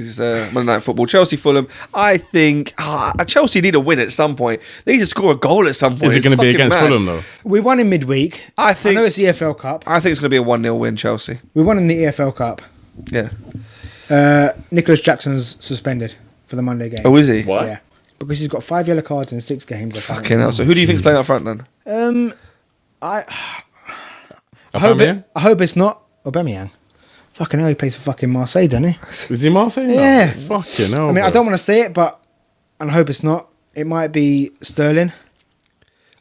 B: Night Football. Chelsea, Fulham. I think Chelsea need a win at some point. They need to score a goal at some point.
A: Is it
B: It's
A: going to be
B: fucking
A: against
B: mad.
A: Fulham though?
C: We won in midweek.
B: I think-
C: I know it's the EFL Cup.
B: I think it's going to be a 1-0 win, Chelsea.
C: We won in the EFL Cup.
B: Yeah.
C: Nicholas Jackson's suspended for the Monday game.
B: Oh, is he?
A: What?
C: Yeah, because he's got 5 yellow cards in 6 games. apparently.
B: Fucking hell. So who do you think's playing up front then?
C: I
A: Aubameyang?
C: hope it's not Aubameyang. Fucking hell, he plays for fucking Marseille, doesn't he?
A: Is he Marseille?
C: Yeah.
A: No. Fucking hell.
C: I mean, I
A: bro.
C: don't want to say it, but and I hope it's not. It might be Sterling.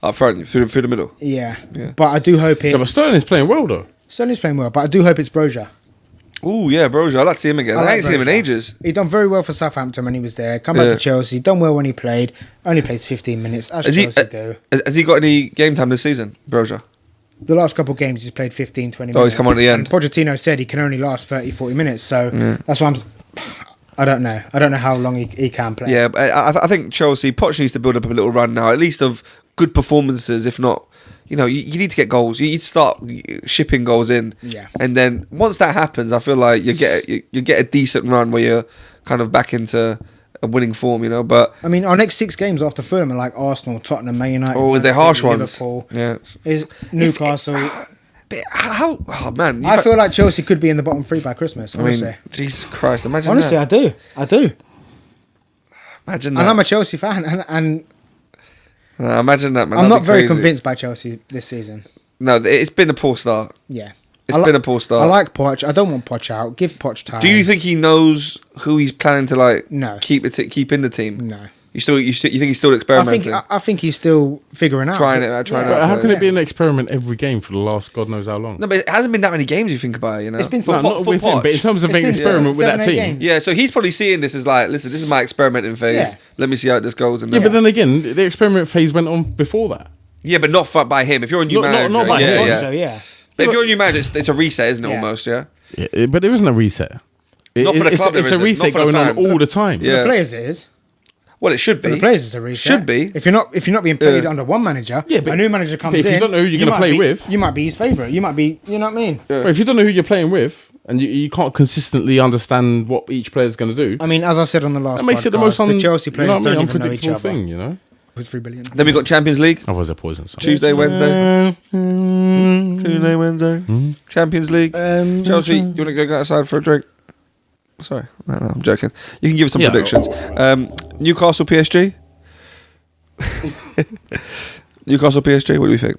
B: Up front, through the middle.
C: Yeah.
B: Yeah.
C: But I do hope it's
A: Yeah, but Sterling's playing well though.
C: Sterling's playing well, but I do hope it's Broja.
B: Oh yeah, Broja. I'd like to see him again. I ain't seen him in ages.
C: He done very well for Southampton when he was there. Come back to Chelsea, done well when he played. Only plays 15 minutes, as Chelsea do.
B: Has he got any game time this season, Broja?
C: The last couple of games, he's played 15, 20 minutes.
B: Oh, he's come on at the end.
C: And Pochettino said he can only last 30, 40 minutes. So that's why I don't know. I don't know how long he can play.
B: Yeah, but I think Chelsea, Poch needs to build up a little run now, at least of good performances, if not... You know, you need to get goals. You need to start shipping goals in.
C: Yeah.
B: And then once that happens, I feel like you get a decent run where you're kind of back into a winning form, you know. But
C: I mean, our next 6 games after Fulham are like Arsenal, Tottenham, Man United.
B: is they harsh ones?
C: Liverpool.
B: Yeah.
C: Is Newcastle.
B: But how? Oh man,
C: I feel like Chelsea could be in the bottom 3 by Christmas. Honestly.
B: I mean, Jesus Christ! Imagine.
C: Honestly,
B: that.
C: I do.
B: Imagine that.
C: And I'm a Chelsea fan, and
B: imagine that, man.
C: I'm
B: That'd
C: not
B: be
C: very
B: crazy.
C: convinced by Chelsea this season.
B: No, it's been a poor start.
C: Yeah.
B: It's been a poor start.
C: I like Poch. I don't want Poch out. Give Poch time.
B: Do you think he knows who he's planning to
C: No.
B: keep in the team?
C: No.
B: You think he's still experimenting?
C: I think he's still figuring out.
B: Trying it out.
A: But how can it be an experiment every game for the last God knows how long?
B: No, but it hasn't been that many games. You think about it, you know.
C: It's been
A: not with him, but in terms of making an
C: It's been
A: experiment with
C: 7,
A: that
C: 8
A: team.
C: games.
B: Yeah, so he's probably seeing this as like, listen, this is my experimenting phase.
C: Yeah.
B: Let me see how this goes. And
A: Yeah, but then again, the experiment phase went on before that.
B: yeah, but not by him. If you're a new manager,
A: not by him.
B: yeah.
C: So, yeah.
B: But if you're a new manager, it's a reset, isn't it?
C: Yeah.
B: Almost, yeah.
A: Yeah, but there isn't a reset.
B: Not for the club,
A: It's
B: there
A: a
B: isn't.
A: reset
B: Not for the
A: going on
B: fans.
A: all the time.
B: Yeah.
C: For the players, it is.
B: Well, it should
C: For
B: be.
C: the players, it's a reset.
B: Should be.
C: If you're not being paid under one manager,
A: Yeah, but
C: a new manager comes
A: if
C: in.
A: you don't know who you're gonna
C: might
A: play
C: be-
A: with-
C: you might be his favourite. You might be. You know what I mean?
A: But if you don't know who you're playing with and you can't consistently understand what each player's going to do,
C: I mean, as I said on the last
A: that makes
C: podcast,
A: it the most
C: the Chelsea players don't even know each
A: unpredictable
C: other.
A: thing, you know?
C: It was 3 billion.
B: Then we got Champions League.
A: Otherwise, they're poison. So.
B: Tuesday, Wednesday. Tuesday, Wednesday. Champions League. Chelsea, you want to go outside for a drink? Sorry, no, I'm joking. You can give us some predictions. Newcastle, PSG. Newcastle, PSG. What do you think?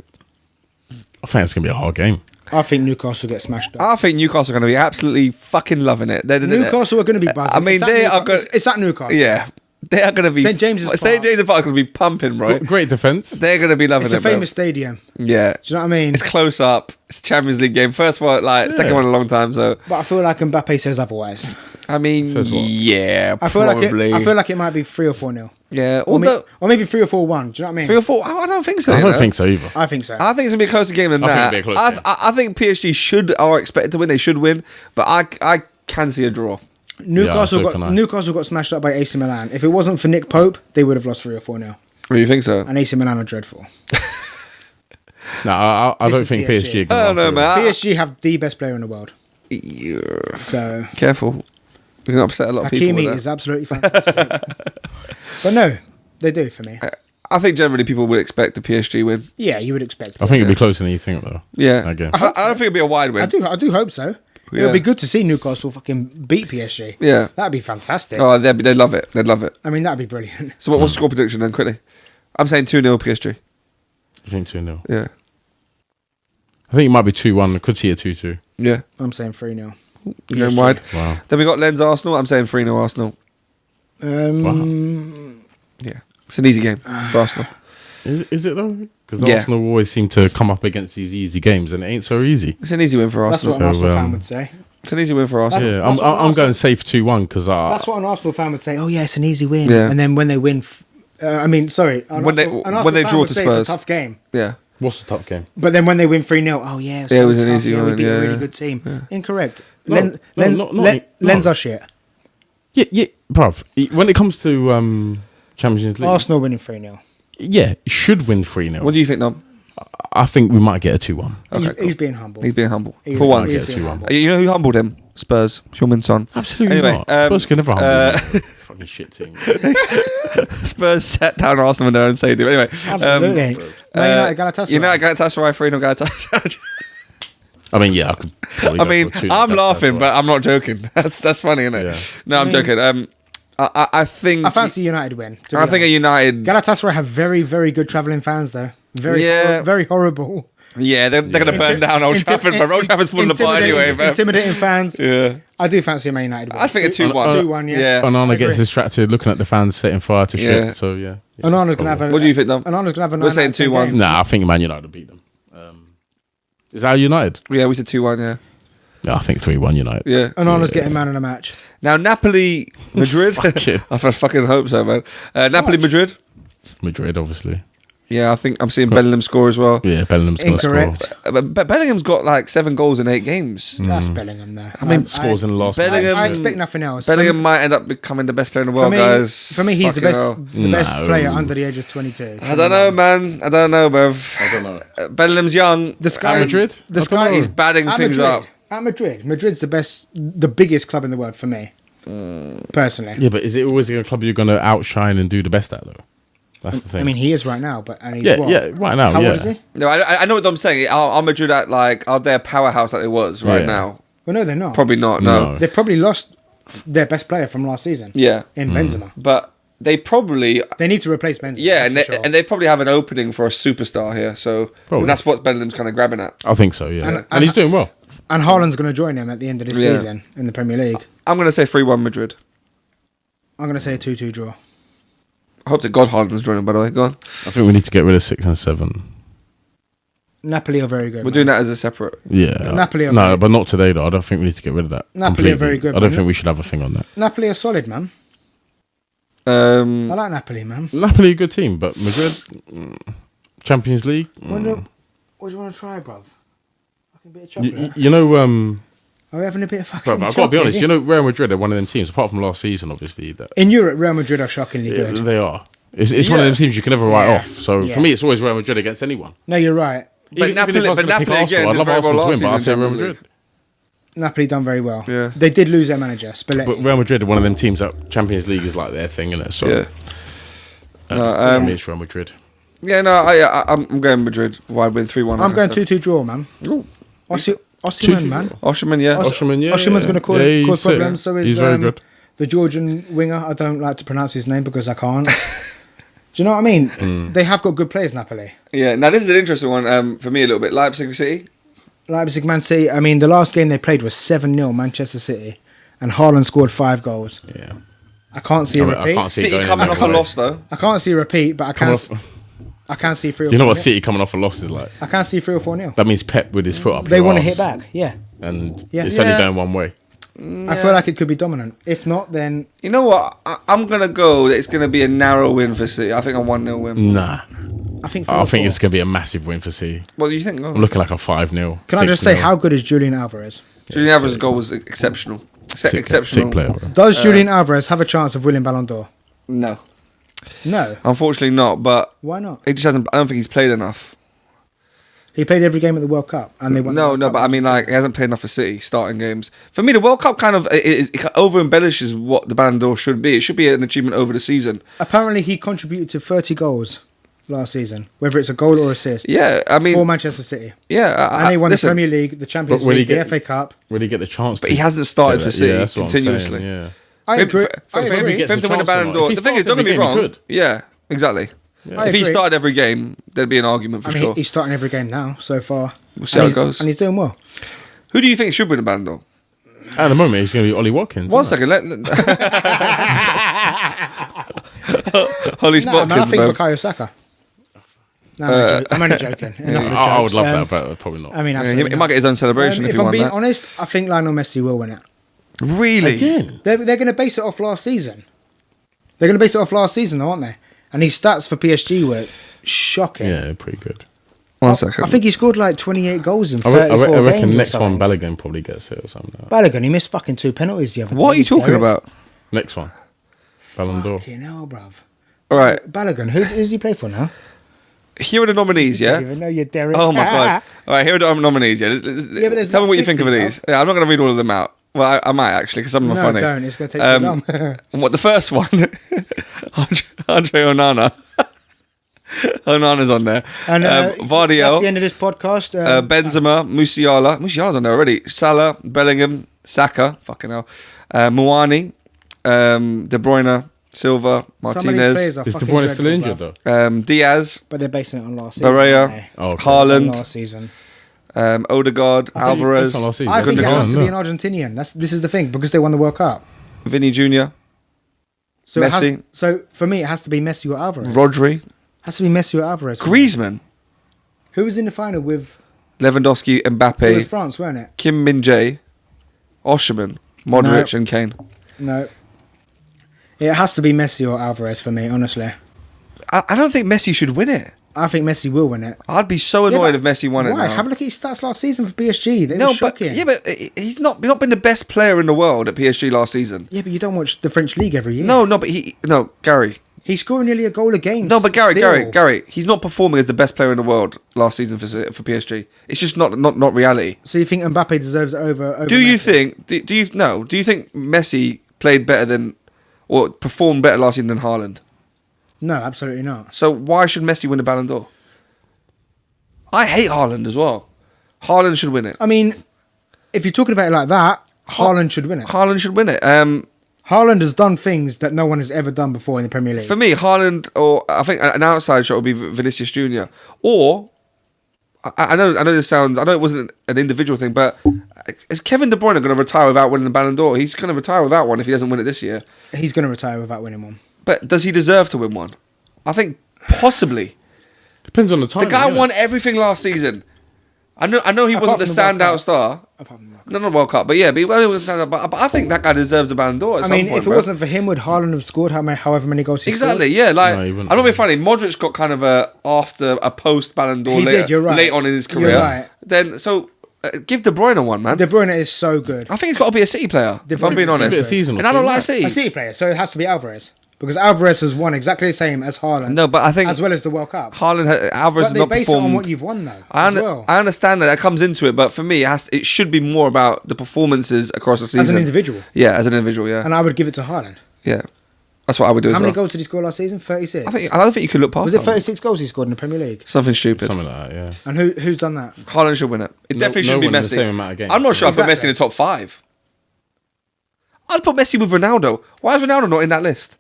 A: I think it's going to be a hard game.
C: I think Newcastle get smashed up.
B: I think Newcastle are going to be absolutely fucking loving it.
C: Newcastle are going to be buzzing.
B: I mean, they are going.
C: It's at Newcastle.
B: Yeah, they are going to be.
C: St. James's Park.
B: St. James's Park is going to be pumping, bro.
A: Great defence.
B: They're going to be loving
C: It's
B: it.
C: a famous
B: bro.
C: stadium.
B: Yeah.
C: Do you know what I mean?
B: It's close up. It's a Champions League game. First one, second one in a long time. So
C: But I feel like Mbappe says otherwise.
B: I mean,
A: Says what?
B: yeah,
C: I feel
B: probably.
C: like it might be 3 or 4-0.
B: Yeah,
C: Or maybe 3 or 4-1. Do you know what I mean?
B: 3 or 4. I don't think so.
A: I
B: you
A: don't
B: know?
A: think so either.
C: I think so.
B: I think it's gonna be a closer game than
A: I think
B: that.
A: it'll be a close game.
B: I think PSG are expected to win. They should win, but I can see a draw.
C: Newcastle
A: so can I.
C: Newcastle got smashed up by AC Milan. If it wasn't for Nick Pope, they would have lost 3 or 4-0.
B: What do you think so?
C: And AC Milan are dreadful.
A: No, I
C: This
A: don't
C: is
A: think
C: PSG.
A: PSG.
B: I don't know, man.
C: PSG have the best player in the world.
B: Yeah.
C: So
B: Careful. We can upset a lot of people.
C: Hakimi
B: With
C: is
B: that.
C: absolutely fantastic. But no, they do for me.
B: I think generally people would expect the PSG win.
C: Yeah, you would expect.
A: I think it'll be closer than you think, though.
B: Yeah.
A: Again.
B: I don't think it'll be a wide win.
C: I do hope so.
B: Yeah.
C: It'll be good to see Newcastle fucking beat PSG.
B: Yeah.
C: That'd be fantastic.
B: Oh, they'd love it. They'd love it.
C: I mean, that'd be brilliant.
B: So what's the score prediction then, quickly? I'm saying 2-0 PSG.
A: You think 2-0?
B: Yeah.
A: I think it might be 2-1. I could see a 2-2.
B: Yeah.
C: I'm saying 3-0.
B: You're going wide.
A: Wow.
B: Then we got Lens Arsenal. I'm saying 3-0 Arsenal.
C: Um,
B: Yeah. It's an easy game for Arsenal.
A: Is it though? Because
B: Yeah.
A: Arsenal always seem to come up against these easy games, and it ain't so easy.
B: It's an easy win for
C: That's
B: Arsenal.
C: what an Arsenal
A: So,
C: fan would say.
B: It's an easy win for Arsenal.
A: Yeah,
C: That's what
A: I'm going safe 2-1 because
C: That's what an Arsenal fan would say. Oh yeah, it's an easy win.
B: Yeah.
C: And then when they win, an
B: When they
C: Arsenal
B: draw
C: fan would
B: to
C: say
B: Spurs.
C: it's a tough game.
B: Yeah.
A: what's the top game?
C: But then when they win 3-0, oh yeah,
B: Yeah, it was an
C: tough.
B: easy
C: We
B: one,
C: beat a
B: yeah.
C: really good team. Incorrect.
A: No,
C: Lens are shit.
A: Yeah, bruv. When it comes to Champions League,
C: Arsenal winning 3-0.
A: yeah, should win 3-0.
B: What do you think, Nom?
A: I think we might get a 2-1.
B: Okay,
C: He's being humble.
B: He's being humble.
C: He's-
B: For once.
C: he's
A: Yeah,
C: being
A: 2-1.
C: humble.
B: You know who humbled him? Spurs. Heung-min Son.
A: Absolutely
B: Anyway,
A: not. Spurs can never humble me. Fucking shit team.
B: Spurs set down Arsenal in their own stadium. Anyway.
C: Absolutely. Man United, Galatasaray.
B: United, Galatasaray, 3-0 Galatasaray.
A: I mean, yeah, I could probably
B: I
A: go
B: mean,
A: for 2-0.
B: I'm laughing,
A: That's
B: but
A: right.
B: I'm not joking. That's funny, isn't it?
A: Yeah.
B: No, I'm joking. I think...
C: I fancy United win. to be
B: I think a
C: honest.
B: United...
C: Galatasaray have very, very good travelling fans, though.
B: Yeah.
C: Very horrible.
B: Yeah, they're going to burn down Old Trafford, but Old Trafford's full of fun anyway, man.
C: Intimidating fans.
B: Yeah.
C: I do fancy a Man United win.
B: I think a 2-1.
C: 2-1, yeah.
A: Onana
C: I
A: gets
C: agree.
A: distracted looking at the fans setting fire to
B: Yeah.
A: shit. So, yeah.
C: Onana's going to have a...
B: What do you think, Dom?
C: Onana's going to have a
B: We're saying 2-1.
A: Nah, I think Man United will beat them. Is that United?
B: Yeah, we said 2-1. Yeah.
A: Yeah, I think 3-1 United.
B: Yeah.
C: And Arnold's getting man of the match.
B: Now Napoli, Madrid. I fucking hope so, man. Napoli, Madrid.
A: Madrid, obviously.
B: Yeah, I think I'm seeing Bellingham score as well.
A: Yeah, Bellingham's going to score.
C: Incorrect.
B: But Bellingham's got like 7 goals in 8 games.
C: That's Bellingham there.
B: I mean,
A: Scores in the last
B: Bellingham-
C: I expect nothing else.
B: Bellingham might end up becoming the best player in the world, guys.
C: For me, he's the
B: Fucking
C: best
B: hell.
C: player under the age of 22.
B: I don't know, man. I don't know, bruv.
A: I don't know.
B: Bellingham's young.
C: The Sky,
A: At Madrid?
C: The
A: I
C: Sky,
A: don't know.
B: He's batting
C: at
B: things
C: Madrid,
B: up.
C: At Madrid. Madrid's the biggest club in the world for me, personally.
A: Yeah, but is it always a club you're going to outshine and do the best at, though? That's the thing.
C: I mean, he is right now, but and he's
A: yeah,
C: what?
A: yeah, right now,
C: How
A: yeah.
C: old is he?
B: No, I know what I'm saying. Are Madrid at like, are they a powerhouse like it was right
A: Yeah.
B: now?
C: Well, no, they're not.
B: Probably not, no.
A: No.
C: They've probably lost their best player from last season.
B: Yeah.
C: In Benzema.
B: But they probably,
C: They need to replace Benzema.
B: yeah,
C: that's for sure.
B: and they probably have an opening for a superstar here. So
A: Probably.
B: that's what Bellingham's kind of grabbing at.
A: I think so, yeah.
C: And-
A: And he's doing well.
C: And Haaland's going to join him at the end of this
B: Yeah.
C: season in the Premier League.
B: I'm going to say 3-1 Madrid.
C: I'm going to say a 2-2 draw.
B: I hope to God Haaland's joining, by the way. Go on.
A: I think we need to get rid of 6 and 7.
C: Napoli are very good.
B: We're
C: man.
B: doing that as a separate.
A: Yeah.
C: Napoli are
A: no,
C: very-
A: but not today, though. I don't think we need to get rid of that.
C: Napoli are
A: completely.
C: very good,
A: I don't
C: man.
A: think we should have a thing on that.
C: Napoli are solid, man. I like Napoli, man.
A: Napoli, a good team, but Madrid, Champions League.
C: Wonder, what do you want to try, bruv? Fucking bit of chocolate.
A: You know,
C: Are we having a bit of fucking
A: bro, I've got to be
C: chocolate?
A: honest. You know, Real Madrid are one of them teams, apart from last season, obviously. That
C: In Europe, Real Madrid are shockingly good.
A: they are. It's one of
B: Yeah.
A: them teams you can never write
C: Yeah.
A: off. So
C: Yeah.
A: for me, it's always Real Madrid against anyone.
C: No, you're right.
B: But Napoli-
A: if I was
B: but
A: gonna pick
B: Napoli
A: Arsenal,
B: again
A: I'd
B: did
A: love
B: very
A: Arsenal
B: well
A: to win, but I
B: last
A: say
B: season
A: Real
B: in Champions
A: Madrid.
C: Napoli done very well.
B: Yeah.
C: They did lose their manager, Spalletti.
A: But Real Madrid are one of them teams that Champions League is like their thing, isn't it? So
B: Yeah.
A: for me, it's Real Madrid.
B: Yeah, no, I'm going Madrid. Wide win 3-1.
C: I'm
B: like I
C: going
B: said.
C: 2-2 draw, man.
B: Ooh.
C: Osimhen, man.
B: Osherman, yeah.
A: Osimhen, yeah.
C: Osimhen's going to cause
A: he's
C: problems. So is
A: he's very good.
C: the Georgian winger. I don't like to pronounce his name because I can't. Do you know what I mean? They have got good players, Napoli.
B: Yeah, now this is an interesting one for me a little bit. Leipzig City.
C: Leipzig, Man City. I mean, the last game they played was 7-0 Manchester City, and Haaland scored 5 goals.
A: Yeah.
C: I can't see a
A: I
C: repeat.
A: can't see it
B: City
A: going
B: coming
A: in
B: off
A: that
B: a
A: way.
B: loss though.
C: I can't see a repeat, but I
A: Come
C: can.
A: off-
C: I can't see 3 or 4.
A: You know what
C: 0.
A: City coming off a loss is like?
C: I can't see 3 or 4-0.
A: That means Pep with his foot up.
C: They
A: your
C: want to
A: arse,
C: hit back. Yeah.
A: and
C: Yeah.
A: it's only
B: Yeah.
A: going one way.
C: I feel like it could be dominant. If not, then
B: You know what? I'm gonna go. It's gonna be a narrow win for City. I think a 1-0 win.
A: Nah,
C: I think. 4
A: I
C: or
A: think
C: 4.
A: it's going to be a massive win for City.
B: What do you think?
A: I'm looking like a 5-0.
C: Can I just say
A: 6-0.
C: how good is Julian Alvarez?
B: Julian Alvarez's goal was exceptional. Exceptional.
A: Sick player. Bro.
C: Does Julian Alvarez have a chance of winning Ballon d'Or?
B: No,
C: No.
B: unfortunately not. But
C: Why not?
B: he just hasn't. I don't think he's played enough.
C: He played every game at the World Cup, and they won. the
B: No,
C: World
B: no.
C: Cup.
B: But I mean, like, he hasn't played enough for City starting games. For me, the World Cup kind of it over embellishes what the Ballon d'Or should be. It should be an achievement over the season.
C: Apparently, he contributed to 30 goals last season, whether it's a goal or assist.
B: Yeah, I mean,
C: For Manchester City,
B: yeah.
C: and they won
B: listen,
C: the Premier League, the Champions
A: But will he
C: League, the
A: get-
C: FA Cup.
A: Will he get the chance?
B: But
A: to
B: he hasn't started
A: get
B: for
A: it?
B: City
A: that's what I'm
B: continuously.
A: saying, yeah.
C: I agree.
B: For
C: I
B: him
C: agree.
A: gets
B: to win the
A: chance or
B: Ballon
A: not.
B: d'Or.
A: If he
B: The thing is,
A: starts
B: don't get
A: every
B: me
A: game, he
B: wrong.
A: could.
B: Yeah, exactly.
C: I
B: If he
C: agree.
B: started every game, there'd be an argument for
C: I mean,
B: sure.
C: he's starting every game now so far.
B: We'll see how
C: And
B: it goes.
C: and he's doing well.
B: Who do you think should win the Ballon d'Or?
A: At the moment, he's going to be Ollie Watkins.
B: One
A: isn't
B: second. Holly
C: No, man, I
B: Spotkins,
C: think
B: man.
C: Bukayo Saka. No, I'm only joking. Enough
A: it?
C: of the
A: I would
C: jokes.
A: love that, but probably not.
C: I mean,
B: Yeah,
C: absolutely
B: he might get his own celebration if
C: if
B: he
C: I'm
B: won
C: being
B: that.
C: honest, I think Lionel Messi will win it.
B: Really?
A: Again?
C: They're going to base it off last season. They're going to base it off last season, though, aren't they? And his stats for PSG were shocking.
A: Yeah, pretty good.
B: One second.
C: I think he scored like 28 goals in
A: I
C: 34
A: reckon
C: games or
A: next one,
C: something.
A: Balogun probably gets it or something.
C: Balogun, he missed fucking 2 penalties the other day.
B: What are you talking
C: Derek.
B: about?
A: Next one, Ballon d'Or.
C: Fucking hell, bruv.
B: All right.
C: Balogun, who does he play for now?
B: Here are the nominees,
C: I
B: yeah?
C: don't even know you're Derek.
B: Oh my god! All right, here are the nominees. Yeah,
C: but there's
B: tell me
C: like
B: what you think of
C: 50,
B: these. Yeah, I'm not going to read all of them out. Well, I might actually because some of them
C: No,
B: are funny.
C: don't. It's going to take too long.
B: What the first one? Andre Onana. Onana's on there.
C: And that's the
B: Vardiel,
C: end of this podcast.
B: Benzema, Musiala. Musiala's on there already. Salah, Bellingham, Saka. Fucking hell. Muani, De Bruyne, Silva,
C: Some of these
B: Martinez,
C: players are
A: Is De
C: fucking
A: Bruyne
C: dreadful,
A: still injured
C: bruv.
A: though?
B: Diaz,
C: But they're basing it on last season.
B: Barrea,
C: aren't they?
A: Oh, okay.
B: Haaland,
C: Last season.
B: Odegaard,
A: I think
B: Alvarez,
A: that's not last season.
C: I think it
B: Gundogan,
C: has to be an
A: no.
C: Argentinian. This is the thing because they won the World Cup.
B: Vinny Jr.,
C: So it has-
B: Messi.
C: so for me, it has to be Messi or Alvarez.
B: Rodri,
C: Has to be Messi or Alvarez.
B: Griezmann.
C: Who was in the final with
B: Lewandowski,
C: It was
B: Mbappe,
C: France, weren't it?
B: Kim Min-jae, Osimhen, Modric, and Kane.
C: No. It has to be Messi or Alvarez for me, honestly.
B: I don't think Messi should win it.
C: I think Messi will win it.
B: I'd be so annoyed
C: but
B: if Messi won it
C: why?
B: now.
C: Have a look at his stats last season for PSG. They
B: No,
C: were
B: but
C: shocking.
B: but he's not been the best player in the world at PSG last season.
C: Yeah, but you don't watch the French league every year.
B: No, but Gary.
C: He's scoring nearly a goal a game.
B: No, but
C: still.
B: Gary, he's not performing as the best player in the world last season for PSG. It's just not reality.
C: So you think Mbappe deserves it over
B: Do you
C: Messi?
B: think? Do you think Messi played better than or performed better last season than Haaland?
C: No, absolutely not.
B: So why should Messi win the Ballon d'Or? I hate Haaland as well. Haaland should win it.
C: I mean, if you're talking about it like that, Haaland should win it.
B: Haaland should win it.
C: Haaland has done things that no one has ever done before in the Premier League.
B: For me, Haaland, or I think an outside shot would be Vinicius Junior. Or I know this sounds. I know it wasn't an individual thing, but is Kevin De Bruyne going to retire without winning the Ballon d'Or? He's going to retire without one if he doesn't win it this year.
C: He's going to retire without winning one.
B: But does he deserve to win one? I think possibly.
A: Depends on the time.
B: The guy won everything last season. I know he wasn't the standout star.
C: Apart from that.
B: Not the World Cup, but yeah, but he wasn't standout. But I think that guy deserves a Ballon d'Or. At
C: I
B: some
C: mean,
B: point,
C: if it
B: bro.
C: wasn't for him, would Haaland have scored however many goals he
B: Exactly,
C: scored?
B: yeah. Like,
A: No, he
B: I'm
A: wouldn't.
B: not being funny. Modric got kind of a post Ballon d'Or
C: He did, you're right.
B: late on in his
C: You're
B: career.
C: right.
B: Then give De Bruyne one, man.
C: De Bruyne is so good.
B: I think he's got to be a City player.
C: De
B: If I'm
C: Bruyne
B: being
C: is a
A: A bit of
B: honest,
A: season or
B: and I don't
A: two,
B: like
A: right?
B: City.
C: A City player, so it has to be Alvarez. Because Alvarez has won exactly the same as Haaland.
B: No, but I think
C: as well as the World Cup.
B: Alvarez
C: But
B: has
C: they
B: not
C: base it on
B: performed.
C: what you've won, though.
B: I
C: as well.
B: understand that comes into it, but for me, it should be more about the performances across the season.
C: As an individual.
B: Yeah, as an individual, yeah.
C: And I would give it to Haaland.
B: Yeah. That's what I would do
C: How
B: as
C: many
B: well.
C: goals did he score last season? 36?
B: I don't think you could look past
C: Was it
B: that.
C: 36 goals he scored in the Premier League?
B: Something stupid.
A: Something like that, yeah.
C: And who's done that?
B: Haaland should win it. It definitely
A: no
B: shouldn't be
A: one in the
B: Messi.
A: same amount of games.
B: I'm not sure I'd put
C: Exactly.
B: Messi in the top 5. I'd put Messi with Ronaldo. Why is Ronaldo not in that list?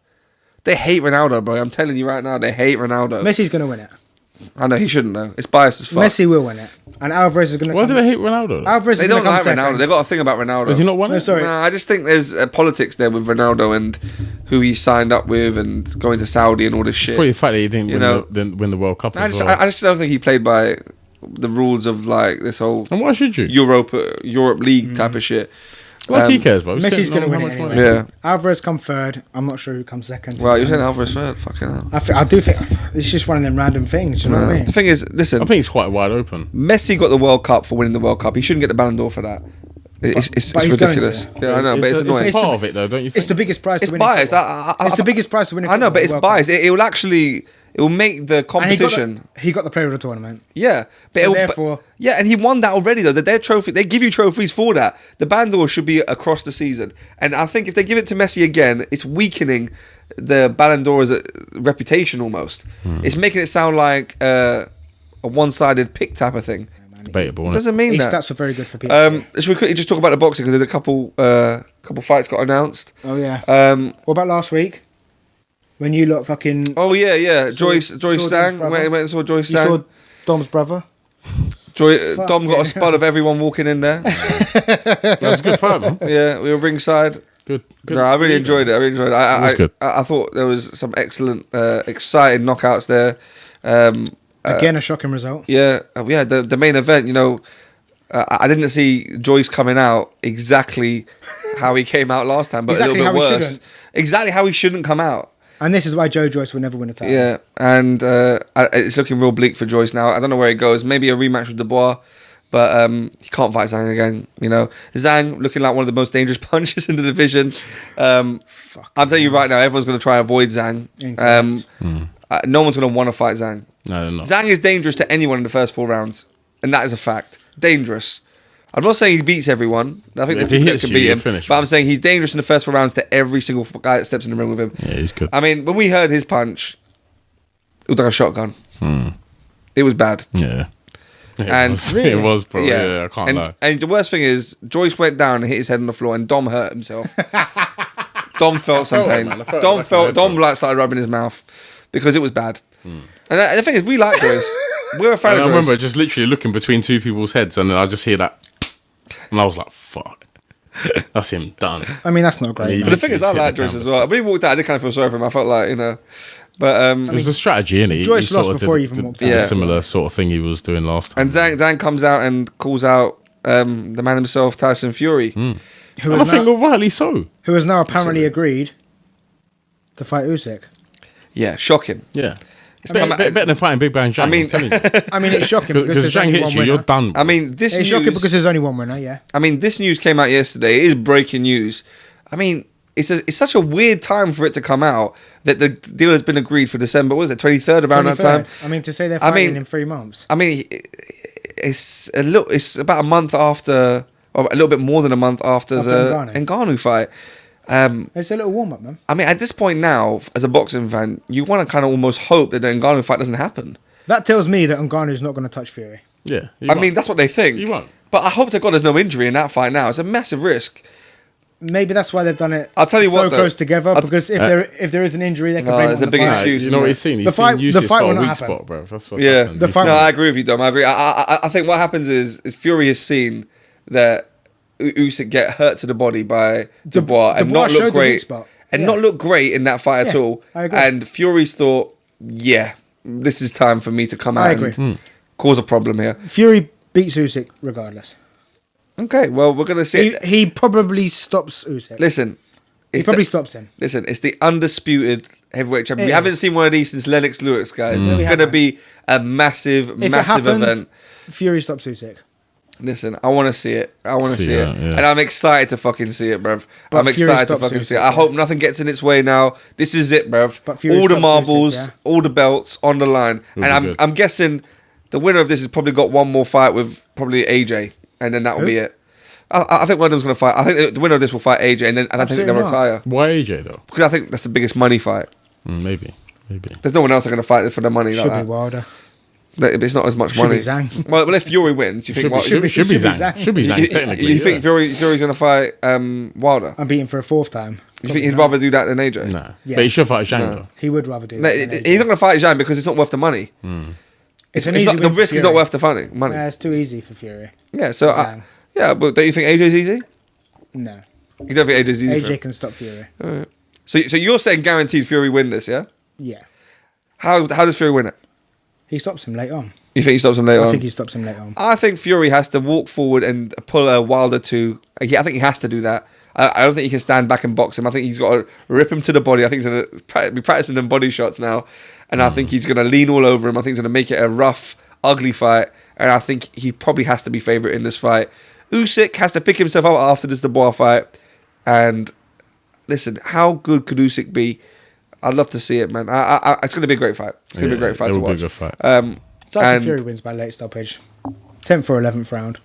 B: They hate Ronaldo, bro. I'm telling you right now, they hate Ronaldo.
C: Messi's going to win it.
B: I know he shouldn't though. It's biased as fuck.
C: Messi will win it. And Alvarez is going to
A: Why do they hate Ronaldo? though?
C: Alvarez
B: They
C: is going
B: don't
C: to come
B: like Ronaldo.
C: second.
B: They got a thing about Ronaldo.
A: Has he not won
C: No,
A: it?
C: sorry.
B: Nah, I just think there's politics there with Ronaldo and who he signed up with and going to Saudi and all this shit.
A: Probably the fact that he didn't
B: You
A: win,
B: know,
A: didn't win the World Cup
B: I
A: as
B: just,
A: well.
B: I just don't think he played by the rules of like this whole
A: And why should you?
B: Europe League type of shit.
A: Like he cares, bro.
C: Messi's going to win it anyway.
B: Yeah.
C: Alvarez come third. I'm not sure who comes second.
B: Well, you're saying Alvarez third. Fucking hell.
C: I do think it's just one of them random things. You know what I mean?
B: The thing is, listen,
A: I think it's quite wide open.
B: Messi got the World Cup for winning the World Cup. He shouldn't get the Ballon d'Or for that. It's
C: but he's going
B: ridiculous.
C: to.
B: Yeah, I know, but it's annoying.
A: It's part of it, though, don't you think?
C: It's the biggest prize
B: It's
C: to win. in
B: biased.
C: football. It's the biggest prize to win. In
B: I know, but it's
C: football, the World
B: biased. It will make the
C: Cup. And he got
B: competition.
C: He got the player of the tournament.
B: Yeah, but
C: So
B: it'll,
C: therefore-
B: yeah, and he won that already though. Their trophy, they give you trophies for that. The Ballon d'Or should be across the season, and I think if they give it to Messi again, it's weakening the Ballon d'Or as a reputation almost. It's making it sound like a one-sided pick type of thing.
A: Debatable,
B: It
A: isn't it?
B: doesn't mean
C: His
B: that.
C: stats were very good for people.
B: Should we quickly just talk about the boxing because there's a couple fights got announced.
C: Oh yeah.
B: What
C: What about last week? When you lot fucking
B: Oh yeah. Joyce
C: saw
B: sang.
C: Dom's brother?
B: Went and saw Joyce
C: you saw
B: sang.
C: Dom's brother.
B: Dom got a
C: Fucking
B: spot of everyone walking in there.
A: That was a good fight, man.
B: Yeah, we were ringside.
A: Good.
B: No, I really enjoyed it.
A: was good.
B: I thought there was some excellent, exciting knockouts there.
C: Again, a shocking result.
B: Yeah, the main event. You know, I didn't see Joyce coming out exactly how he came out last time, but
C: Exactly
B: a little
C: how
B: bit
C: he
B: worse.
C: shouldn't.
B: Exactly how he shouldn't come out.
C: And this is why Joe Joyce will never win a title.
B: Yeah, and it's looking real bleak for Joyce now. I don't know where it goes. Maybe a rematch with Dubois, but he can't fight Zhang again. You know, Zhang looking like one of the most dangerous punchers in the division. I'm telling you right now, everyone's going to try and avoid Zhang. No one's going to want to fight Zhang.
A: No, they're not.
B: Zhang is dangerous to anyone in the first 4 rounds, and that is a fact. Dangerous. I'm not saying he beats everyone. I think
A: If
B: there's
A: he
B: people that
A: hits
B: can
A: you,
B: beat
A: you're
B: him.
A: finished,
B: But
A: man.
B: I'm saying he's dangerous in the first 4 rounds to every single guy that steps in the ring with him.
A: Yeah, he's good.
B: I mean, when we heard his punch, it was like a shotgun. It was bad.
A: Yeah.
B: And
A: It was, bro. Yeah, I can't lie.
B: And the worst thing is, Joyce went down and hit his head on the floor, and Dom hurt himself. Dom felt some
A: felt it,
B: pain.
A: man. I felt it
B: Dom
A: back in the head,
B: Dom
A: bro.
B: like started rubbing his mouth because it was bad. And the thing is, we like Joyce. We're a fan
A: And I
B: of Joyce.
A: remember just literally looking between two people's heads, and then I just hear that, and I was like, "Fuck!" That's him done.
C: I mean, that's not great.
A: Yeah,
B: But the thing is, I
A: Hit the
B: like Joyce
A: canvas.
B: as well. When he walked out, I did kind of feel sorry for him. I felt like, But
A: It was the strategy, innit?
C: Joyce
A: sort
C: lost
A: of
C: before
A: did
C: he even walked
A: the
B: out.
A: similar sort of thing he was doing last time.
B: and Zhang comes out and calls out the man himself, Tyson Fury.
C: who,
A: And
C: has
A: I think
C: now,
A: rightly so.
C: who has now apparently agreed to fight Usyk.
B: Yeah, shocking.
A: Yeah. It's
B: come
A: better,
B: out-
A: better than fighting Big Bang Zhang.
B: I mean-
A: I'm telling you.
C: I mean, it's shocking because
A: Because
C: there's
A: Zhang
C: only
A: hits
C: one
A: you,
C: winner.
A: you're done.
B: I mean, this
C: It's
B: news.
C: shocking because there's only one winner, yeah.
B: I mean, this news came out yesterday. It is breaking news. I mean, it's such a weird time for it to come out that the deal has been agreed for December. What was it, 23rd around that
C: 23rd.
B: time?
C: I mean, to say they're
B: I
C: fighting
B: mean-
C: in 3 months.
B: I mean, it's about a month after, or a little bit more than a month after
C: After
B: the
C: Ngannou.
B: Ngannou fight.
C: It's a little warm-up, man.
B: I mean, at this point now, as a boxing fan, you want to kind of almost hope that the Ngannou fight doesn't happen.
C: That tells me that Ngannou's not going to touch Fury.
A: Yeah.
B: I mean, that's what they think.
A: You won't.
B: But I hope to God there's no injury in that fight now. It's a massive risk.
C: Maybe that's why they've done it
B: I'll tell you
C: so
B: what, though.
C: close together, because if there is an injury, they can
B: No,
C: blame it
B: there's
C: on
B: a
C: the
B: big
C: fight.
B: excuse.
A: You know what
B: isn't
A: he's seen? He's
C: The fight-
A: seen
C: the
A: Usyk
C: fight
A: got
C: will
A: a
C: not
A: weak
C: happen.
A: spot, bro. That's what's
B: Yeah,
A: happened.
C: The
A: He's
C: fight-
A: seen
B: No,
A: it.
B: I agree with you, Dom. I agree. I think what happens is Fury has seen that Usyk get hurt to the body by Dubois and
C: Dubois
B: not
C: showed
B: look
C: the weak
B: great,
C: spot.
B: and
C: Yeah.
B: not look great in that fight at
C: Yeah,
B: all.
C: I agree.
B: And Fury's thought, yeah, this is time for me to come
C: I
B: out
C: agree.
B: and cause a problem here.
C: Fury beats Usyk regardless.
B: Okay, well, we're gonna see.
C: He probably stops Usyk.
B: Listen,
C: He
B: it's
C: probably
B: the,
C: stops him.
B: listen. It's the undisputed heavyweight champion.
C: It
B: We haven't
C: is.
B: seen one of these since Lennox Lewis, guys. It's
C: We
B: gonna
C: haven't.
B: be a massive,
C: If
B: massive
C: it happens,
B: event.
C: Fury stops Usyk.
B: Listen, I want to see it. I want to
A: See
B: see it.
A: that, yeah.
B: And I'm excited to fucking see it, bruv.
C: But
B: I'm
C: Fury
B: excited to
C: stops
B: fucking
C: Usyk,
B: see it. I
C: yeah.
B: hope nothing gets in its way now. This is it, bruv.
C: But Fury
B: All the
C: stops
B: marbles,
C: Usyk, yeah.
B: all the belts on the line.
A: It'll
B: And
A: be good.
B: I'm guessing the winner of this has probably got one more fight with probably AJ. And then that'll
C: Who?
B: be it. I think one of them's going to fight. I think the winner of this will fight AJ. And I think
C: Absolutely
B: they'll
C: not.
B: retire.
A: Why AJ, though?
B: Because I think that's the biggest money fight.
A: Maybe.
B: There's no one else that's going to fight for the money
C: Should
B: like
C: be
B: that.
C: Wilder.
B: But it's not as much
C: Should
B: money.
C: be Zhang.
B: Well, if Fury wins, you think...
A: Should be
C: should be
A: Zhang.
C: Zhang.
A: Should be
B: you,
A: Zhang, technically.
B: you think
A: yeah.
B: Fury's going to fight Wilder?
C: I'm beating for a 4th time.
B: You think he'd rather do that than AJ?
A: Nah.
C: Yeah.
A: But he should fight Zhang,
B: No.
A: though.
C: He would rather do
B: No,
C: that. than AJ.
B: he's not going to fight Zhang because it's not worth the money.
C: It's an
B: It's
C: easy
B: not, the
C: win for
B: risk is not
C: Fury.
B: worth the money.
C: Yeah, it's too easy for Fury.
B: Yeah, so
C: Zhang.
B: yeah, but don't you think AJ's easy?
C: No.
B: You don't think AJ's easy? for
C: AJ
B: him?
C: can stop Fury.
B: So you're saying guaranteed Fury win this? Yeah.
C: Yeah.
B: How does Fury win it?
C: He stops him late on.
B: You think he stops him later
C: I
B: on?
C: think he stops him late on.
B: I think Fury has to walk forward and pull a Wilder to. I think he has to do that. I don't think he can stand back and box him. I think he's got to rip him to the body. I think he's going to be practicing them body shots now. And I think he's going to lean all over him. I think he's going to make it a rough, ugly fight. And I think he probably has to be favourite in this fight. Usyk has to pick himself up after this Dubois fight. And listen, how good could Usyk be? I'd love to see it, man. It's going to be a great fight. It's going to be a great fight to
A: It will be a
B: watch.
A: good fight.
C: Tyson
B: and-
C: Fury wins by late stoppage. 10th or 11th round.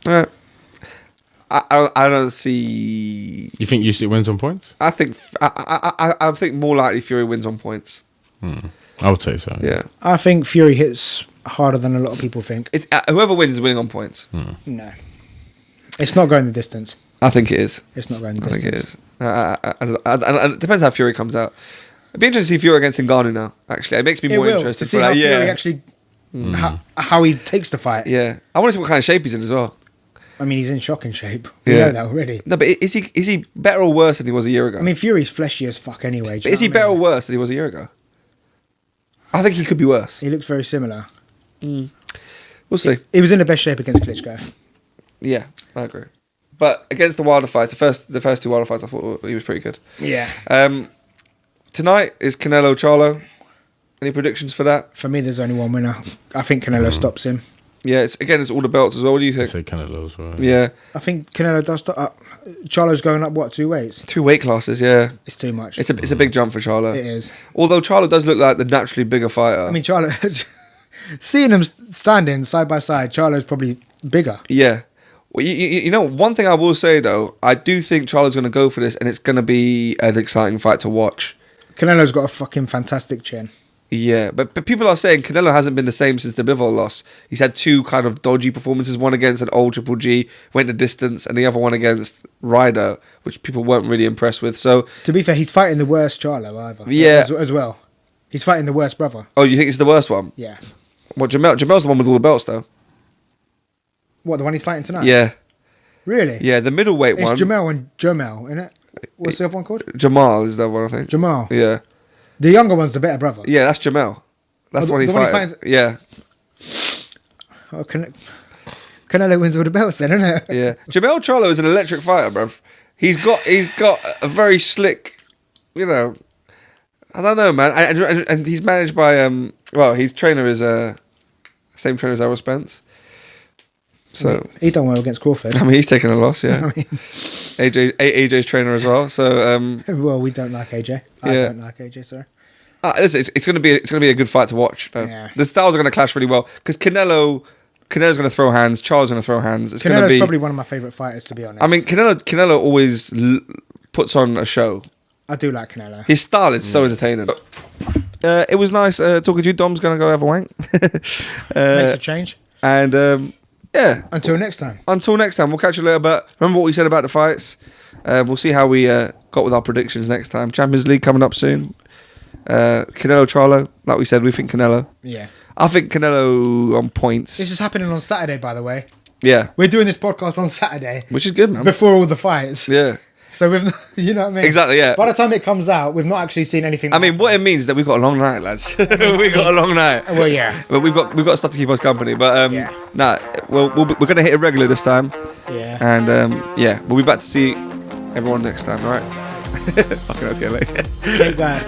B: I don't see.
A: You think Usyk wins on points?
B: I think more likely Fury wins on points.
A: I would say so.
B: Yeah,
C: I think Fury hits harder than a lot of people think.
B: it's whoever wins is winning on points.
C: No. It's not going the distance.
B: I think it is.
C: It's not going the
B: I think
C: distance.
B: it is. It depends how Fury comes out. It'd be interesting to see Fury against Ngannou now. Actually, it makes me
C: It
B: more
C: will,
B: interested.
C: to see
B: for
C: how
B: that.
C: Fury
B: Yeah,
C: actually... How he takes the fight.
B: yeah. I want to see what kind of shape he's in as well.
C: I mean, he's in shocking shape. We
B: Yeah.
C: know that already.
B: No, but is he better or worse than he was a year ago?
C: I mean, Fury's fleshy as fuck anyway. do
B: but
C: you
B: is he
C: know what
B: better
C: I
B: or
C: mean?
B: worse than he was a year ago? I think he could be worse.
C: He looks very similar.
B: We'll see.
C: He was in the best shape against Klitschko.
B: Yeah, I agree. But against the Wilder fights, the first two Wilder fights, I thought he was pretty good.
C: Yeah.
B: Tonight is Canelo Charlo. Any predictions for that?
C: For me, there's only one winner. I think Canelo stops him.
B: Yeah, it's all the belts as well. What do you
A: I
B: think?
A: say Canelo as well.
B: Yeah,
C: I think Canelo does stop. Charlo's going up, what, 2 weights?
B: 2 weight classes. Yeah,
C: It's too much.
B: it's a big jump for Charlo.
C: It is.
B: Although Charlo does look like the naturally bigger fighter.
C: I mean, Charlo... seeing them standing side by side, Charlo's probably bigger.
B: yeah. Well, you know, one thing I will say though, I do think Charlo's going to go for this, and it's going to be an exciting fight to watch.
C: Canelo's got a fucking fantastic chin.
B: Yeah, but people are saying Canelo hasn't been the same since the Bivol loss. He's had 2 kind of dodgy performances, one against an old Triple G, went the distance, and the other one against Ryder, which people weren't really impressed with. So,
C: To be fair, he's fighting the worst Charlo either.
B: Yeah.
C: As well. He's fighting the worst brother.
B: oh, you think it's the worst one?
C: Yeah.
B: Well, Jamel's the one with all the belts, though.
C: What, the one he's fighting tonight?
B: Yeah.
C: Really?
B: Yeah, the middleweight
C: It's
B: one.
C: Jamal and Jamal, isn't it? What's the other one called?
B: Jamal is that one, I think.
C: Jamal.
B: Yeah.
C: The younger one's the better brother.
B: Yeah, that's Jamal. That's the one he's fighting. Yeah.
C: Oh, Canelo wins all the belts then, isn't it?
B: Yeah. Jamal Charlo is an electric fighter, bruv. He's got a very slick, you know, I don't know, man. And he's managed by his trainer is same trainer as Errol Spence. So
C: he done well against Crawford.
B: I mean, he's taken a loss, yeah.
C: I mean,
B: AJ's trainer as well. So
C: well, we don't like AJ. I don't like AJ. Sorry.
B: Listen, it's gonna be a good fight to watch.
C: Yeah.
B: The styles are gonna clash really well because Canelo's gonna throw hands. Charles gonna throw hands. It's
C: Canelo's
B: gonna be
C: probably one of my favourite fighters, to be honest.
B: I mean, Canelo always puts on a show.
C: I do like Canelo.
B: His style is so entertaining. It was nice talking to you. Dom's gonna go have a wank.
C: Makes a change.
B: And yeah.
C: Until next time.
B: Until next time, we'll catch you later. But remember what we said about the fights. We'll see how we got with our predictions next time. Champions League coming up soon. Canelo Charlo, like we said, we think Canelo.
C: Yeah.
B: I think Canelo on points.
C: This is happening on Saturday, by the way.
B: Yeah.
C: We're doing this podcast on Saturday.
B: Which is good, man.
C: Before all the fights.
B: Yeah.
C: So we've, you know what I mean?
B: Exactly, yeah.
C: By the time it comes out, we've not actually seen anything.
B: I mean, what it means is that we've got a long night, lads. We've got a long night.
C: Well, yeah.
B: But we've got stuff to keep us company. But
C: Yeah.
B: we're going to hit it regular this time.
C: Yeah.
B: And yeah, we'll be back to see everyone next time, all right? Fucking let's get late.
C: Take that.